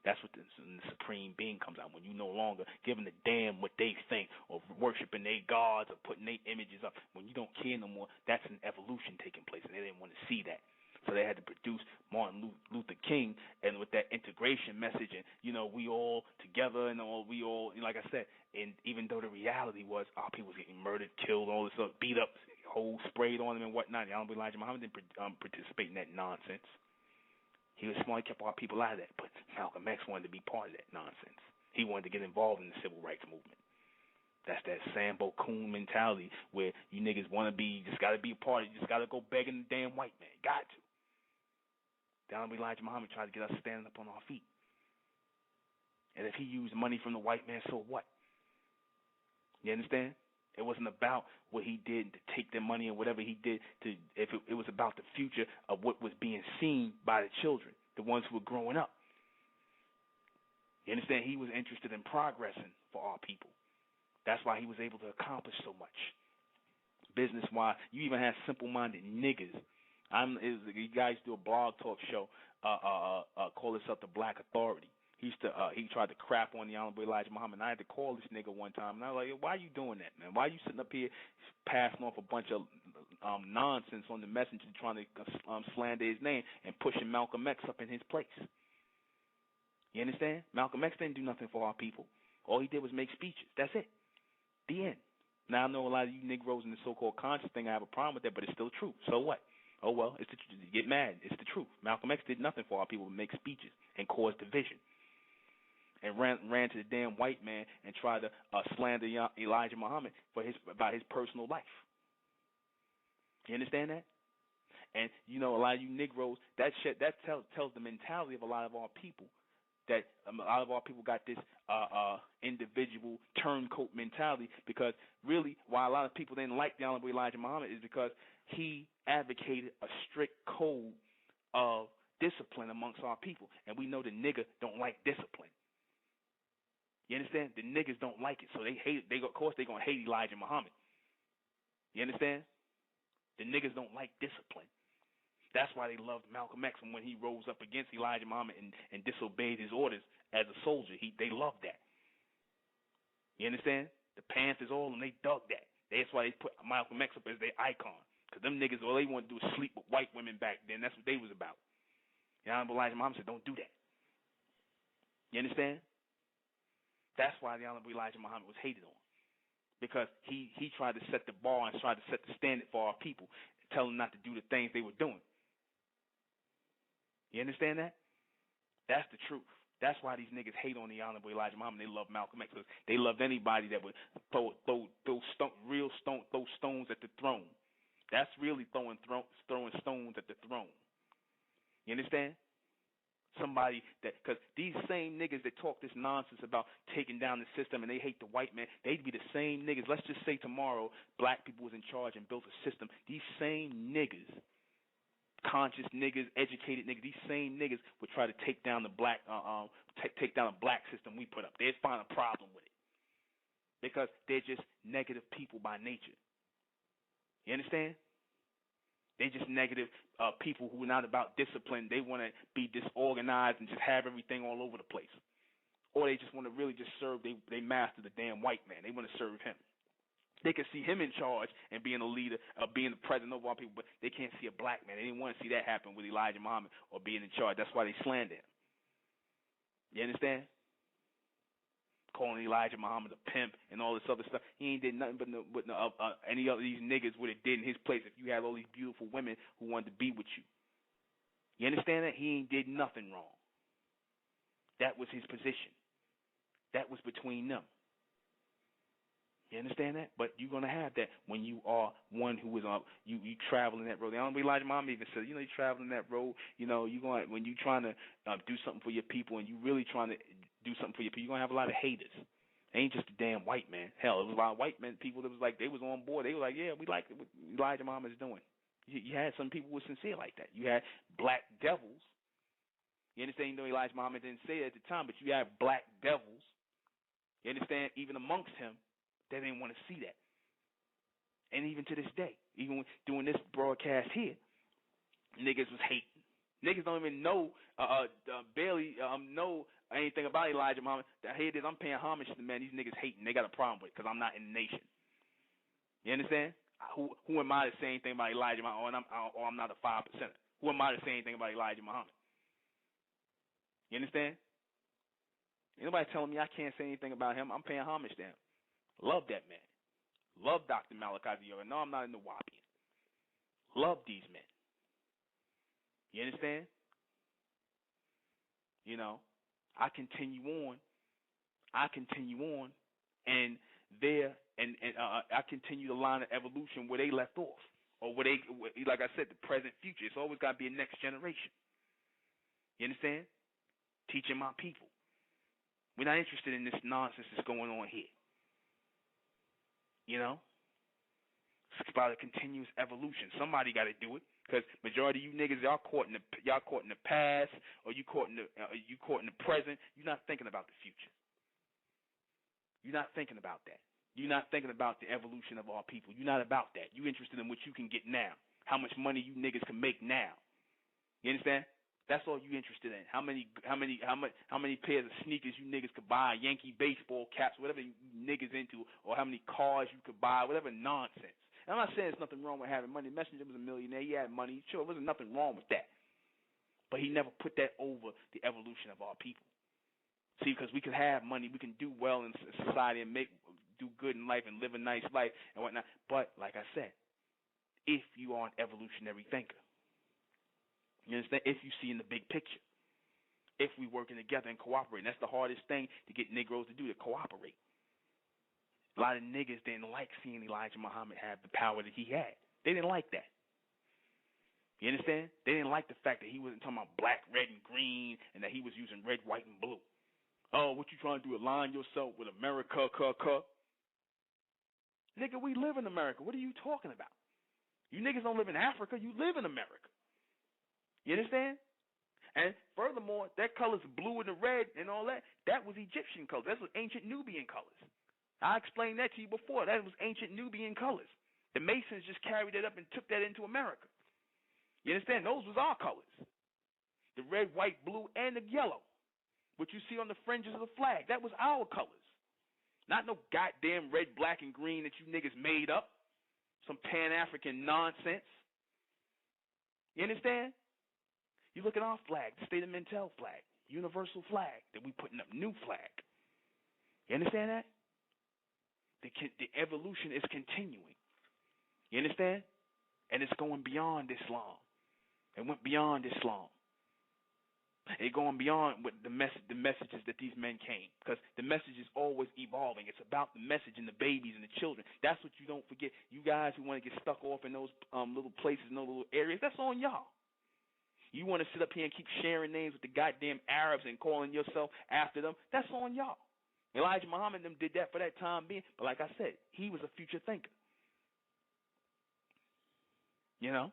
That's when the supreme being comes out, when you no longer giving a damn what they think or worshiping their gods or putting their images up. When you don't care no more, that's an evolution taking place, and they didn't want to see that. So they had to produce Martin Luther King, and with that integration message, and we all together, and we all, like I said, and even though the reality was our people was getting murdered, killed, all this stuff, beat up, holes sprayed on them and whatnot. The Honorable Elijah Muhammad didn't participate in that nonsense. He was smart, kept our people out of that, but Malcolm X wanted to be part of that nonsense. He wanted to get involved in the civil rights movement. That's that Sambo Coon mentality where you niggas want to be, just got to be a part of it, just got to go begging the damn white man. Got to. The Honorable Elijah Muhammad tried to get us standing up on our feet. And if he used money from the white man, so what? You understand? It wasn't about what he did to take their money or whatever he did. It was about the future of what was being seen by the children, the ones who were growing up. You understand? He was interested in progressing for our people. That's why he was able to accomplish so much. Business-wise, you even had simple-minded niggas. You guys do a blog talk show, call this up the Black Authority. He tried to crap on the Honorable Elijah Muhammad. And I had to call this nigga one time, and I was like, why are you doing that, man? Why are you sitting up here passing off a bunch of nonsense on the messenger, trying to slander his name and pushing Malcolm X up in his place? You understand? Malcolm X didn't do nothing for our people. All he did was make speeches. That's it. The end. Now, I know a lot of you Negroes in the so-called conscious thing, I have a problem with that, but it's still true. So what? Oh, well, it's you get mad. It's the truth. Malcolm X did nothing for our people but make speeches and cause division. And ran to the damn white man and tried to slander Elijah Muhammad about his personal life. You understand that? And a lot of you Negroes, that tells the mentality of a lot of our people. That a lot of our people got this individual turncoat mentality, because really why a lot of people didn't like the Honorable Elijah Muhammad is because he advocated a strict code of discipline amongst our people. And we know the nigga don't like discipline. You understand? The niggas don't like it, so they hate it. Of course, they're going to hate Elijah Muhammad. You understand? The niggas don't like discipline. That's why they loved Malcolm X, and when he rose up against Elijah Muhammad and disobeyed his orders as a soldier, they loved that. You understand? The Panthers, all of them, they dug that. That's why they put Malcolm X up as their icon, because them niggas, all they wanted to do was sleep with white women back then. That's what they was about. The Honorable Elijah Muhammad said, don't do that. You understand? That's why the Honorable Elijah Muhammad was hated on, because he tried to set the bar and tried to set the standard for our people, tell them not to do the things they were doing. You understand that? That's the truth. That's why these niggas hate on the Honorable Elijah Muhammad. They love Malcolm X. They loved anybody that would throw stones at the throne. That's really throwing stones at the throne. You understand? Somebody that, because these same niggas that talk this nonsense about taking down the system and they hate the white man, they'd be the same niggas. Let's just say tomorrow black people was in charge and built a system. These same niggas, conscious niggas, educated niggas, these same niggas would try to take down the black, take down the black system we put up. They'd find a problem with it because they're just negative people by nature. You understand? They just negative people who are not about discipline. They want to be disorganized and just have everything all over the place. Or they just want to really just serve, they master the damn white man. They want to serve him. They can see him in charge and being a leader, being the president of all people, but they can't see a black man. They didn't want to see that happen with Elijah Muhammad or being in charge. That's why they slander him. You understand? Calling Elijah Muhammad a pimp and all this other stuff. He ain't did nothing but any of these niggas would have did in his place if you had all these beautiful women who wanted to be with you. You understand that? He ain't did nothing wrong. That was his position. That was between them. You understand that? But you're going to have that when you are one who is you traveling that road. The only Elijah Muhammad even said, you traveling that road, you going when you trying to do something for your people and you really trying to do something for your people, you're going to have a lot of haters. It ain't just a damn white man. Hell, it was a lot of white men, people that was like, they was on board. They were like, yeah, we like what Elijah Muhammad is doing. You had some people who were sincere like that. You had black devils. You understand? Elijah Muhammad didn't say it at the time, but you had black devils. You understand? Even amongst him, they didn't want to see that. And even to this day, even doing this broadcast here, niggas was hating. Niggas don't even know, barely know anything about Elijah Muhammad. Here it is, I'm paying homage to the man. These niggas hating. They got a problem with it because I'm not in the nation. You understand? Who am I to say anything about Elijah Muhammad, or I'm not a 5%? Who am I to say anything about Elijah Muhammad? You understand? Ain't nobody telling me I can't say anything about him. I'm paying homage to him. Love that man. Love Dr. Malachi Yoga. No, I'm not in the Wapian. Love these men. You understand? I continue on, and I continue the line of evolution where they left off, or where like I said, the present, future. It's always got to be a next generation. You understand? Teaching my people. We're not interested in this nonsense that's going on here. It's about a continuous evolution. Somebody got to do it, because majority of you niggas, y'all caught in the past, or you caught in the present. You're not thinking about the future. You're not thinking about that. You're not thinking about the evolution of our people. You're not about that. You're interested in what you can get now, how much money you niggas can make now. You understand? That's all you interested in. How many pairs of sneakers you niggas could buy, Yankee baseball caps, whatever you niggas into, or how many cars you could buy, whatever nonsense. And I'm not saying there's nothing wrong with having money. Messenger was a millionaire. He had money. Sure, there wasn't nothing wrong with that. But he never put that over the evolution of our people. See, because we can have money, we can do well in society and do good in life and live a nice life and whatnot. But, like I said, if you are an evolutionary thinker, you understand? If you see in the big picture, if we working together and cooperating, that's the hardest thing to get Negroes to do, to cooperate. A lot of niggas didn't like seeing Elijah Muhammad have the power that he had. They didn't like that. You understand? They didn't like the fact that he wasn't talking about black, red, and green, and that he was using red, white, and blue. Oh, what you trying to do? Align yourself with America, Nigga, we live in America. What are you talking about? You niggas don't live in Africa. You live in America. You understand? And furthermore, that color's blue and the red and all that, that was Egyptian colors. That was ancient Nubian colors. I explained that to you before. That was ancient Nubian colors. The Masons just carried it up and took that into America. You understand? Those was our colors. The red, white, blue, and the yellow. What you see on the fringes of the flag, that was our colors. Not no goddamn red, black, and green that you niggas made up. Some Pan-African nonsense. You understand? You look at our flag, the State of Mentel flag, universal flag, that we putting up new flag. You understand that? The evolution is continuing. You understand? And it's going beyond Islam. It went beyond Islam. It's going beyond what the messages that these men came, because the message is always evolving. It's about the message and the babies and the children. That's what you don't forget. You guys who want to get stuck off in those little places, in those little areas, that's on y'all. You want to sit up here and keep sharing names with the goddamn Arabs and calling yourself after them? That's on y'all. Elijah Muhammad and them did that for that time being. But like I said, he was a future thinker. You know?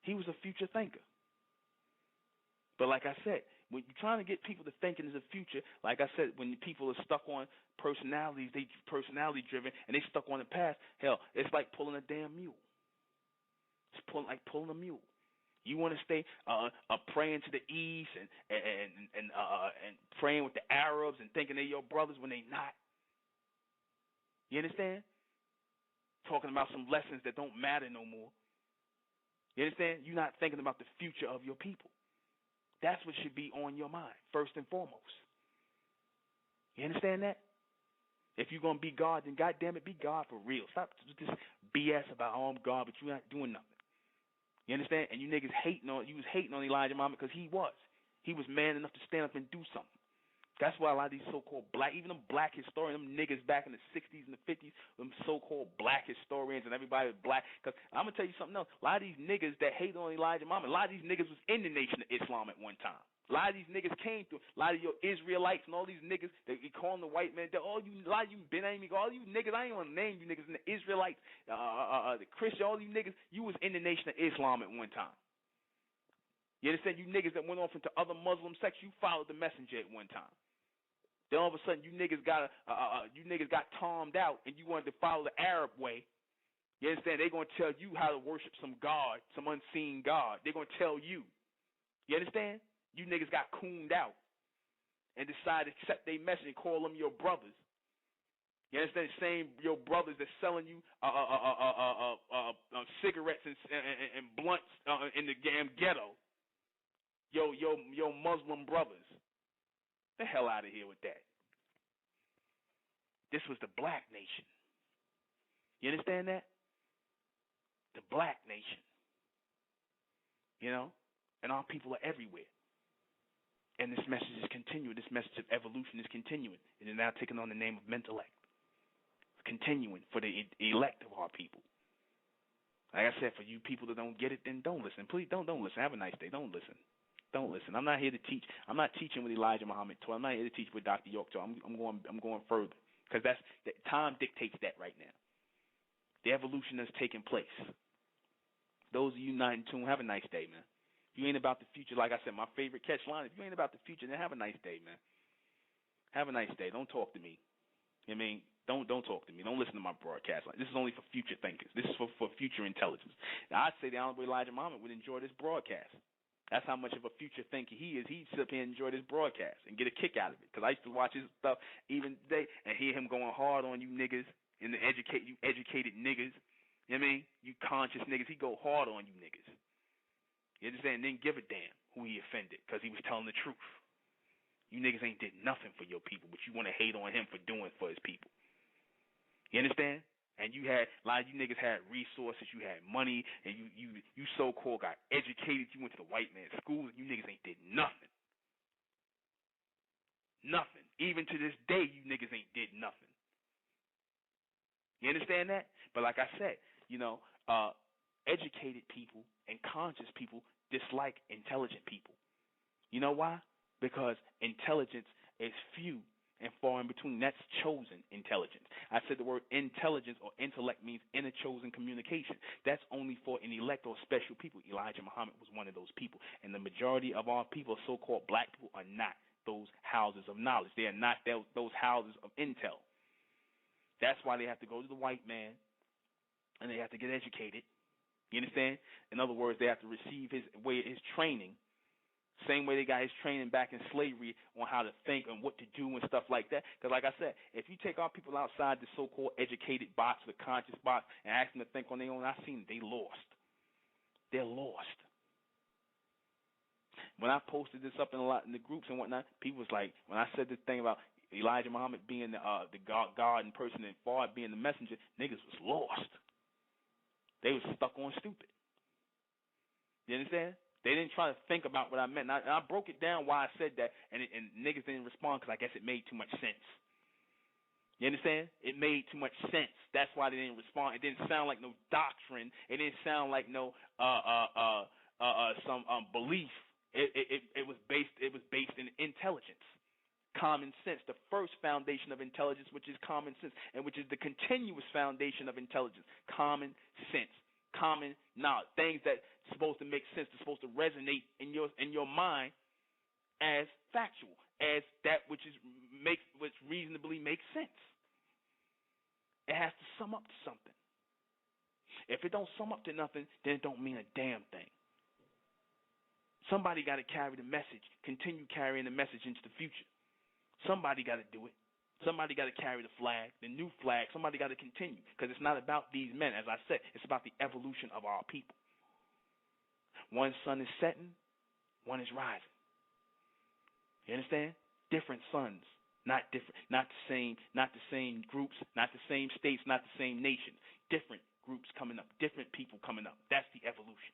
He was a future thinker. But like I said, when you're trying to get people to thinking in the future, like I said, when people are stuck on personalities, they personality driven, and they stuck on the past, hell, it's like pulling a damn mule. It's like pulling a mule. You want to stay praying to the east and praying with the Arabs and thinking they're your brothers when they not. You understand? Talking about some lessons that don't matter no more. You understand? You're not thinking about the future of your people. That's what should be on your mind, first and foremost. You understand that? If you're going to be God, then goddamn it, be God for real. Stop this BS about, oh, I'm God, but you're not doing nothing. You understand? And you niggas you was hating on Elijah Muhammad because he was man enough to stand up and do something. That's why a lot of these so-called black, even them black historians, them niggas back in the 60s and the 50s, them so-called black historians and everybody was black. Because I'm going to tell you something else. A lot of these niggas that hate on Elijah Muhammad, a lot of these niggas was in the Nation of Islam at one time. A lot of these niggas came through. A lot of your Israelites and all these niggas, they call them the white man. A lot of you Ben Amy, all you niggas, I ain't want to name you niggas, and the Israelites, the Christian, all you niggas, you was in the Nation of Islam at one time. You understand? You niggas that went off into other Muslim sects, you followed the messenger at one time. Then all of a sudden, you niggas got tommed out, and you wanted to follow the Arab way. You understand? They're gonna tell you how to worship some god, some unseen god. They're gonna tell you. You understand? You niggas got cooned out and decided to accept their message and call them your brothers. You understand? The same your brothers that's selling you cigarettes and blunts in the damn ghetto. Your Muslim brothers. The hell out of here with that. This was the black nation. You understand that? The black nation. You know? And our people are everywhere. And this message is continuing. This message of evolution is continuing. It is now taking on the name of Mentellect. It's continuing for the elect of our people. Like I said, for you people that don't get it, then don't listen. Please don't listen. Have a nice day. Don't listen. Don't listen. I'm not here to teach. I'm not teaching what Elijah Muhammad taught. I'm not here to teach what Dr. York taught. I'm going further because that's the time dictates that right now. The evolution that's taking place. Those of you not in tune, have a nice day, man. If you ain't about the future, like I said, my favorite catch line. If you ain't about the future, then have a nice day, man. Have a nice day. Don't talk to me. I mean, don't talk to me. Don't listen to my broadcast. This is only for future thinkers. This is for future intelligence. Now, I'd say the Honorable Elijah Muhammad would enjoy this broadcast. That's how much of a future thinker he is. He'd sit up here and enjoy this broadcast and get a kick out of it. Because I used to watch his stuff even today and hear him going hard on you niggas and you educated niggas. You know what I mean? You conscious niggas. He go hard on you niggas. You understand? And didn't give a damn who he offended because he was telling the truth. You niggas ain't did nothing for your people, but you want to hate on him for doing for his people. You understand? And you had a lot of you niggas had resources, you had money, and you so-called got educated. You went to the white man's school, and you niggas ain't did nothing. Nothing. Even to this day, you niggas ain't did nothing. You understand that? But like I said, educated people and conscious people dislike intelligent people. You know why? Because intelligence is few and far in between. That's chosen intelligence. I said the word intelligence or intellect means inner chosen communication. That's only for an elect or special people. Elijah Muhammad was one of those people. And the majority of our people, so-called black people, are not those houses of knowledge. They are not those houses of intel. That's why they have to go to the white man and they have to get educated. You understand? In other words, they have to receive his training. Same way they got his training back in slavery on how to think and what to do and stuff like that. Because like I said, if you take our people outside the so-called educated box, the conscious box, and ask them to think on their own, I've seen them. They lost. They're lost. When I posted this up in the groups and whatnot, people was like, when I said this thing about Elijah Muhammad being the God in person and far being the messenger, niggas was lost. They was stuck on stupid. You understand? They didn't try to think about what I meant. And I broke it down why I said that, and niggas didn't respond because I guess it made too much sense. You understand? It made too much sense. That's why they didn't respond. It didn't sound like no doctrine. It didn't sound like no belief. It was based in intelligence, common sense. The first foundation of intelligence, which is common sense, and which is the continuous foundation of intelligence, common sense, common knowledge, things that supposed to make sense, are supposed to resonate in your mind as factual, as that which reasonably makes sense. It has to sum up to something. If it don't sum up to nothing, then it don't mean a damn thing. Somebody got to carry the message, continue carrying the message into the future. Somebody got to do it. Somebody got to carry the flag, the new flag. Somebody got to continue, because it's not about these men. As I said, it's about the evolution of our people. One sun is setting, one is rising. You understand? Different suns, not the same groups, not the same states, not the same nation. Different groups coming up, different people coming up. That's the evolution.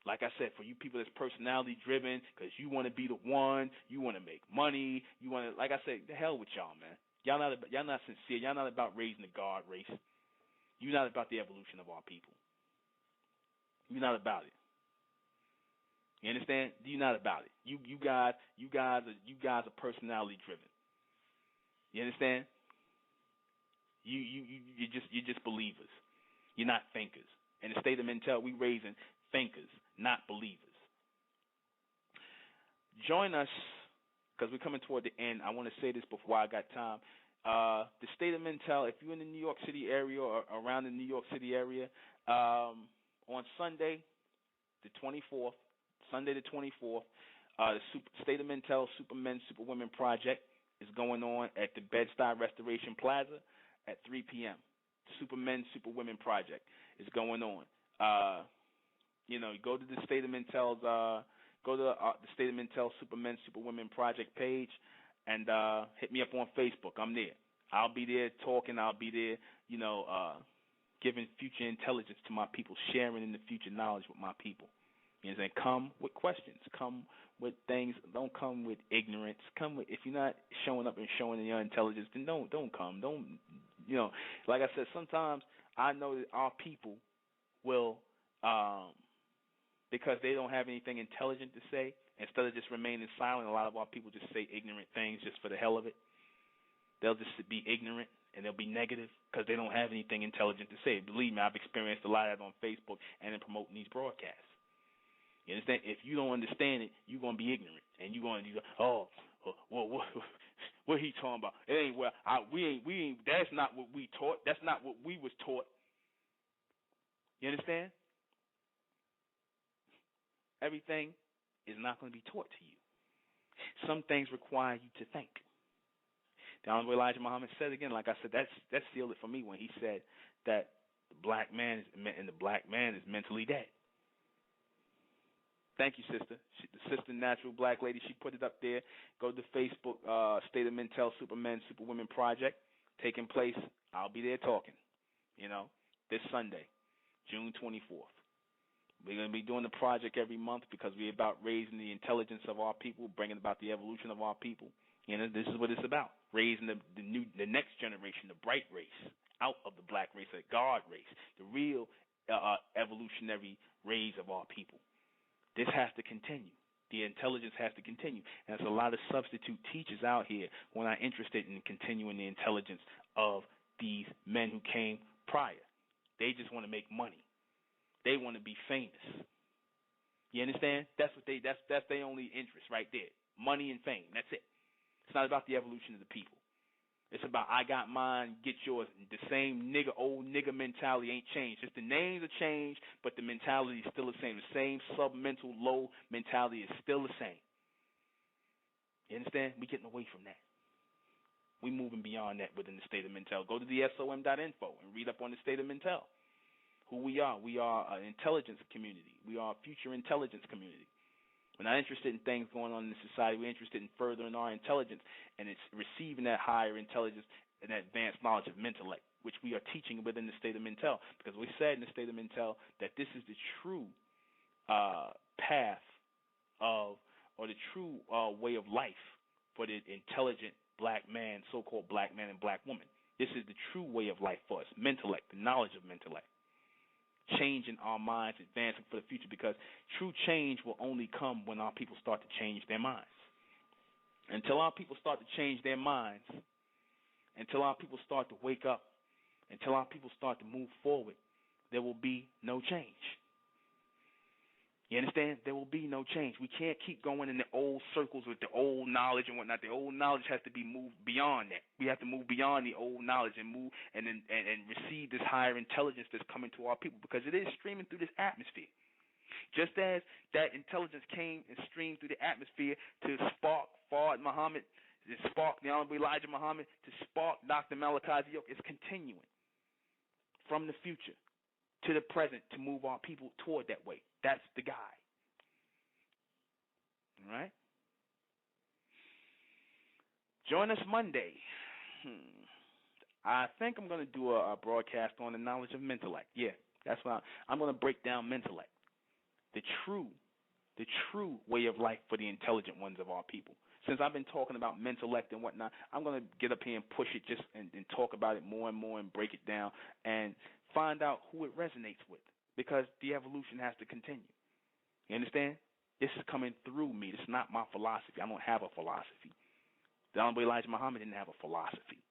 Like I said, for you people that's personality driven, because you want to be the one, you want to make money, you want to, like I said, the hell with y'all, man. Y'all not sincere. Y'all not about raising the God race. You're not about the evolution of our people. You're not about it. You understand? You're not about it. You guys are personality driven. You understand? You're just believers. You're not thinkers. In the state of mental, we raising thinkers, not believers. Join us, because we're coming toward the end. I want to say this before I got time. The state of mental, if you're in the New York City area or around the New York City area, on Sunday, the 24th, the State of Mental Supermen, Superwomen Project is going on at the Bed-Stuy Restoration Plaza at 3 p.m. Supermen, Superwomen Project is going on. You go to the State of Mental's, the State of Mental Supermen, Superwomen Project page, and hit me up on Facebook. I'm there. I'll be there talking. I'll be there, giving future intelligence to my people, sharing in the future knowledge with my people. And come with questions. Come with things. Don't come with ignorance. Come with, if you're not showing up and showing your intelligence, then don't come. Don't, like I said, sometimes I know that our people will, because they don't have anything intelligent to say, instead of just remaining silent, a lot of our people just say ignorant things just for the hell of it. They'll just be ignorant and they'll be negative because they don't have anything intelligent to say. Believe me, I've experienced a lot of that on Facebook and in promoting these broadcasts. You understand? If you don't understand it, you're going to be ignorant. And you're going to go, what he talking about? It ain't well. We ain't. That's not what we taught. That's not what we was taught. You understand? Everything is not going to be taught to you. Some things require you to think. The Honorable Elijah Muhammad said again, like I said, that sealed it for me when he said that the black man is mentally dead. Thank you, sister. The sister, natural black lady, she put it up there. Go to Facebook, State of Mental Supermen, Superwomen Project, taking place. I'll be there talking, this Sunday, June 24th. We're going to be doing the project every month because we're about raising the intelligence of our people, bringing about the evolution of our people. This is what it's about, raising the next generation, the bright race, out of the black race, the God race, the real evolutionary raise of our people. This has to continue. The intelligence has to continue. And there's a lot of substitute teachers out here who are not interested in continuing the intelligence of these men who came prior. They just want to make money. They want to be famous. You understand? That's their only interest right there. Money and fame. That's it. It's not about the evolution of the people. It's about I got mine, get yours. The same old nigga mentality ain't changed. Just the names have changed, but the mentality is still the same. The same submental low mentality is still the same. You understand? We're getting away from that. We're moving beyond that within the State of Mental. Go to the SOM.info and read up on the State of Mental. Who we are. We are an intelligence community. We are a future intelligence community. We're not interested in things going on in the society. We're interested in furthering our intelligence, and it's receiving that higher intelligence and that advanced knowledge of mentellect, which we are teaching within the State of Mental. Because we said in the State of Mental that this is the true path of, or the true way of life for the intelligent black man, so-called black man and black woman. This is the true way of life for us, mentellect, the knowledge of mentellect. changing our minds, advancing for the future, because true change will only come when our people start to change their minds. Until our people start to change their minds, until our people start to wake up, until our people start to move forward, there will be no change. You understand? There will be no change. We can't keep going in the old circles with the old knowledge and whatnot. The old knowledge has to be moved beyond that. We have to move beyond the old knowledge and move and receive this higher intelligence that's coming to our people, because it is streaming through this atmosphere. Just as that intelligence came and streamed through the atmosphere to spark Fard Muhammad, to spark the Honorable Elijah Muhammad, to spark Dr. Malachi York, it's continuing from the future to the present to move our people toward that way. That's the guy. All right? Join us Monday. I think I'm going to do a broadcast on the knowledge of mentellect. Yeah, that's what I'm going to break down mentellect, the true way of life for the intelligent ones of our people. Since I've been talking about mentellect and whatnot, I'm going to get up here and push it just and talk about it more and more and break it down and find out who it resonates with, because the evolution has to continue. You understand? This is coming through me. This is not my philosophy. I don't have a philosophy. The Honorable Elijah Muhammad didn't have a philosophy.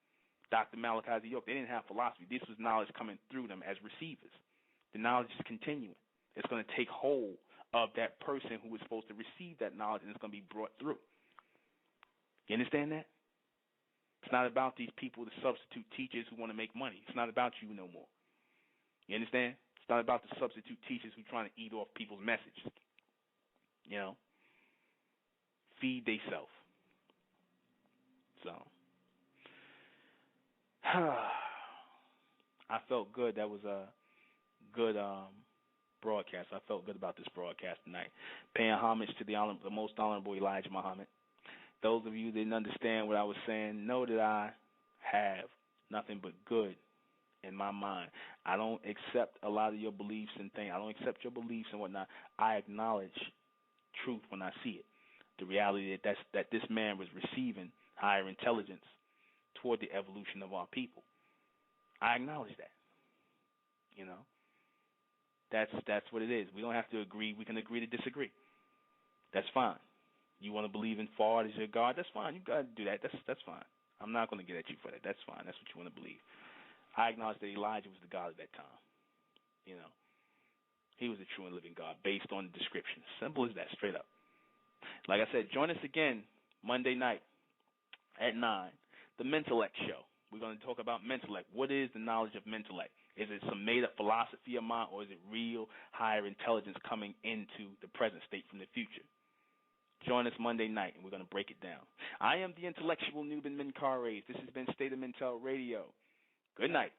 Dr. Malachi York, they didn't have philosophy. This was knowledge coming through them as receivers. The knowledge is continuing. It's going to take hold of that person who was supposed to receive that knowledge, and it's going to be brought through. You understand that? It's not about these people, the substitute teachers who want to make money. It's not about you no more. You understand? It's not about the substitute teachers who are trying to eat off people's message. You know? Feed theyself. So, I felt good. That was a good broadcast. I felt good about this broadcast tonight. Paying homage to the most honorable Elijah Muhammad. Those of you that didn't understand what I was saying, know that I have nothing but good in my mind. I don't accept a lot of your beliefs and things. I don't accept your beliefs and whatnot. I acknowledge truth when I see it. The reality that this man was receiving higher intelligence toward the evolution of our people. I acknowledge that. You know, that's what it is. We don't have to agree. We can agree to disagree. That's fine. You want to believe in Fard as your God? That's fine. You got to do that. That's fine. I'm not going to get at you for that. That's fine. That's what you want to believe. I acknowledge that Elijah was the God of that time. You know, he was the true and living God based on the description. Simple as that, straight up. Like I said, join us again Monday night at 9, the Mentellect Show. We're going to talk about mentellect. What is the knowledge of mentellect? Is it some made-up philosophy of mine, or is it real higher intelligence coming into the present state from the future? Join us Monday night, and we're going to break it down. I am the intellectual Nuben Menkares. This has been State of Mental Radio. Good night.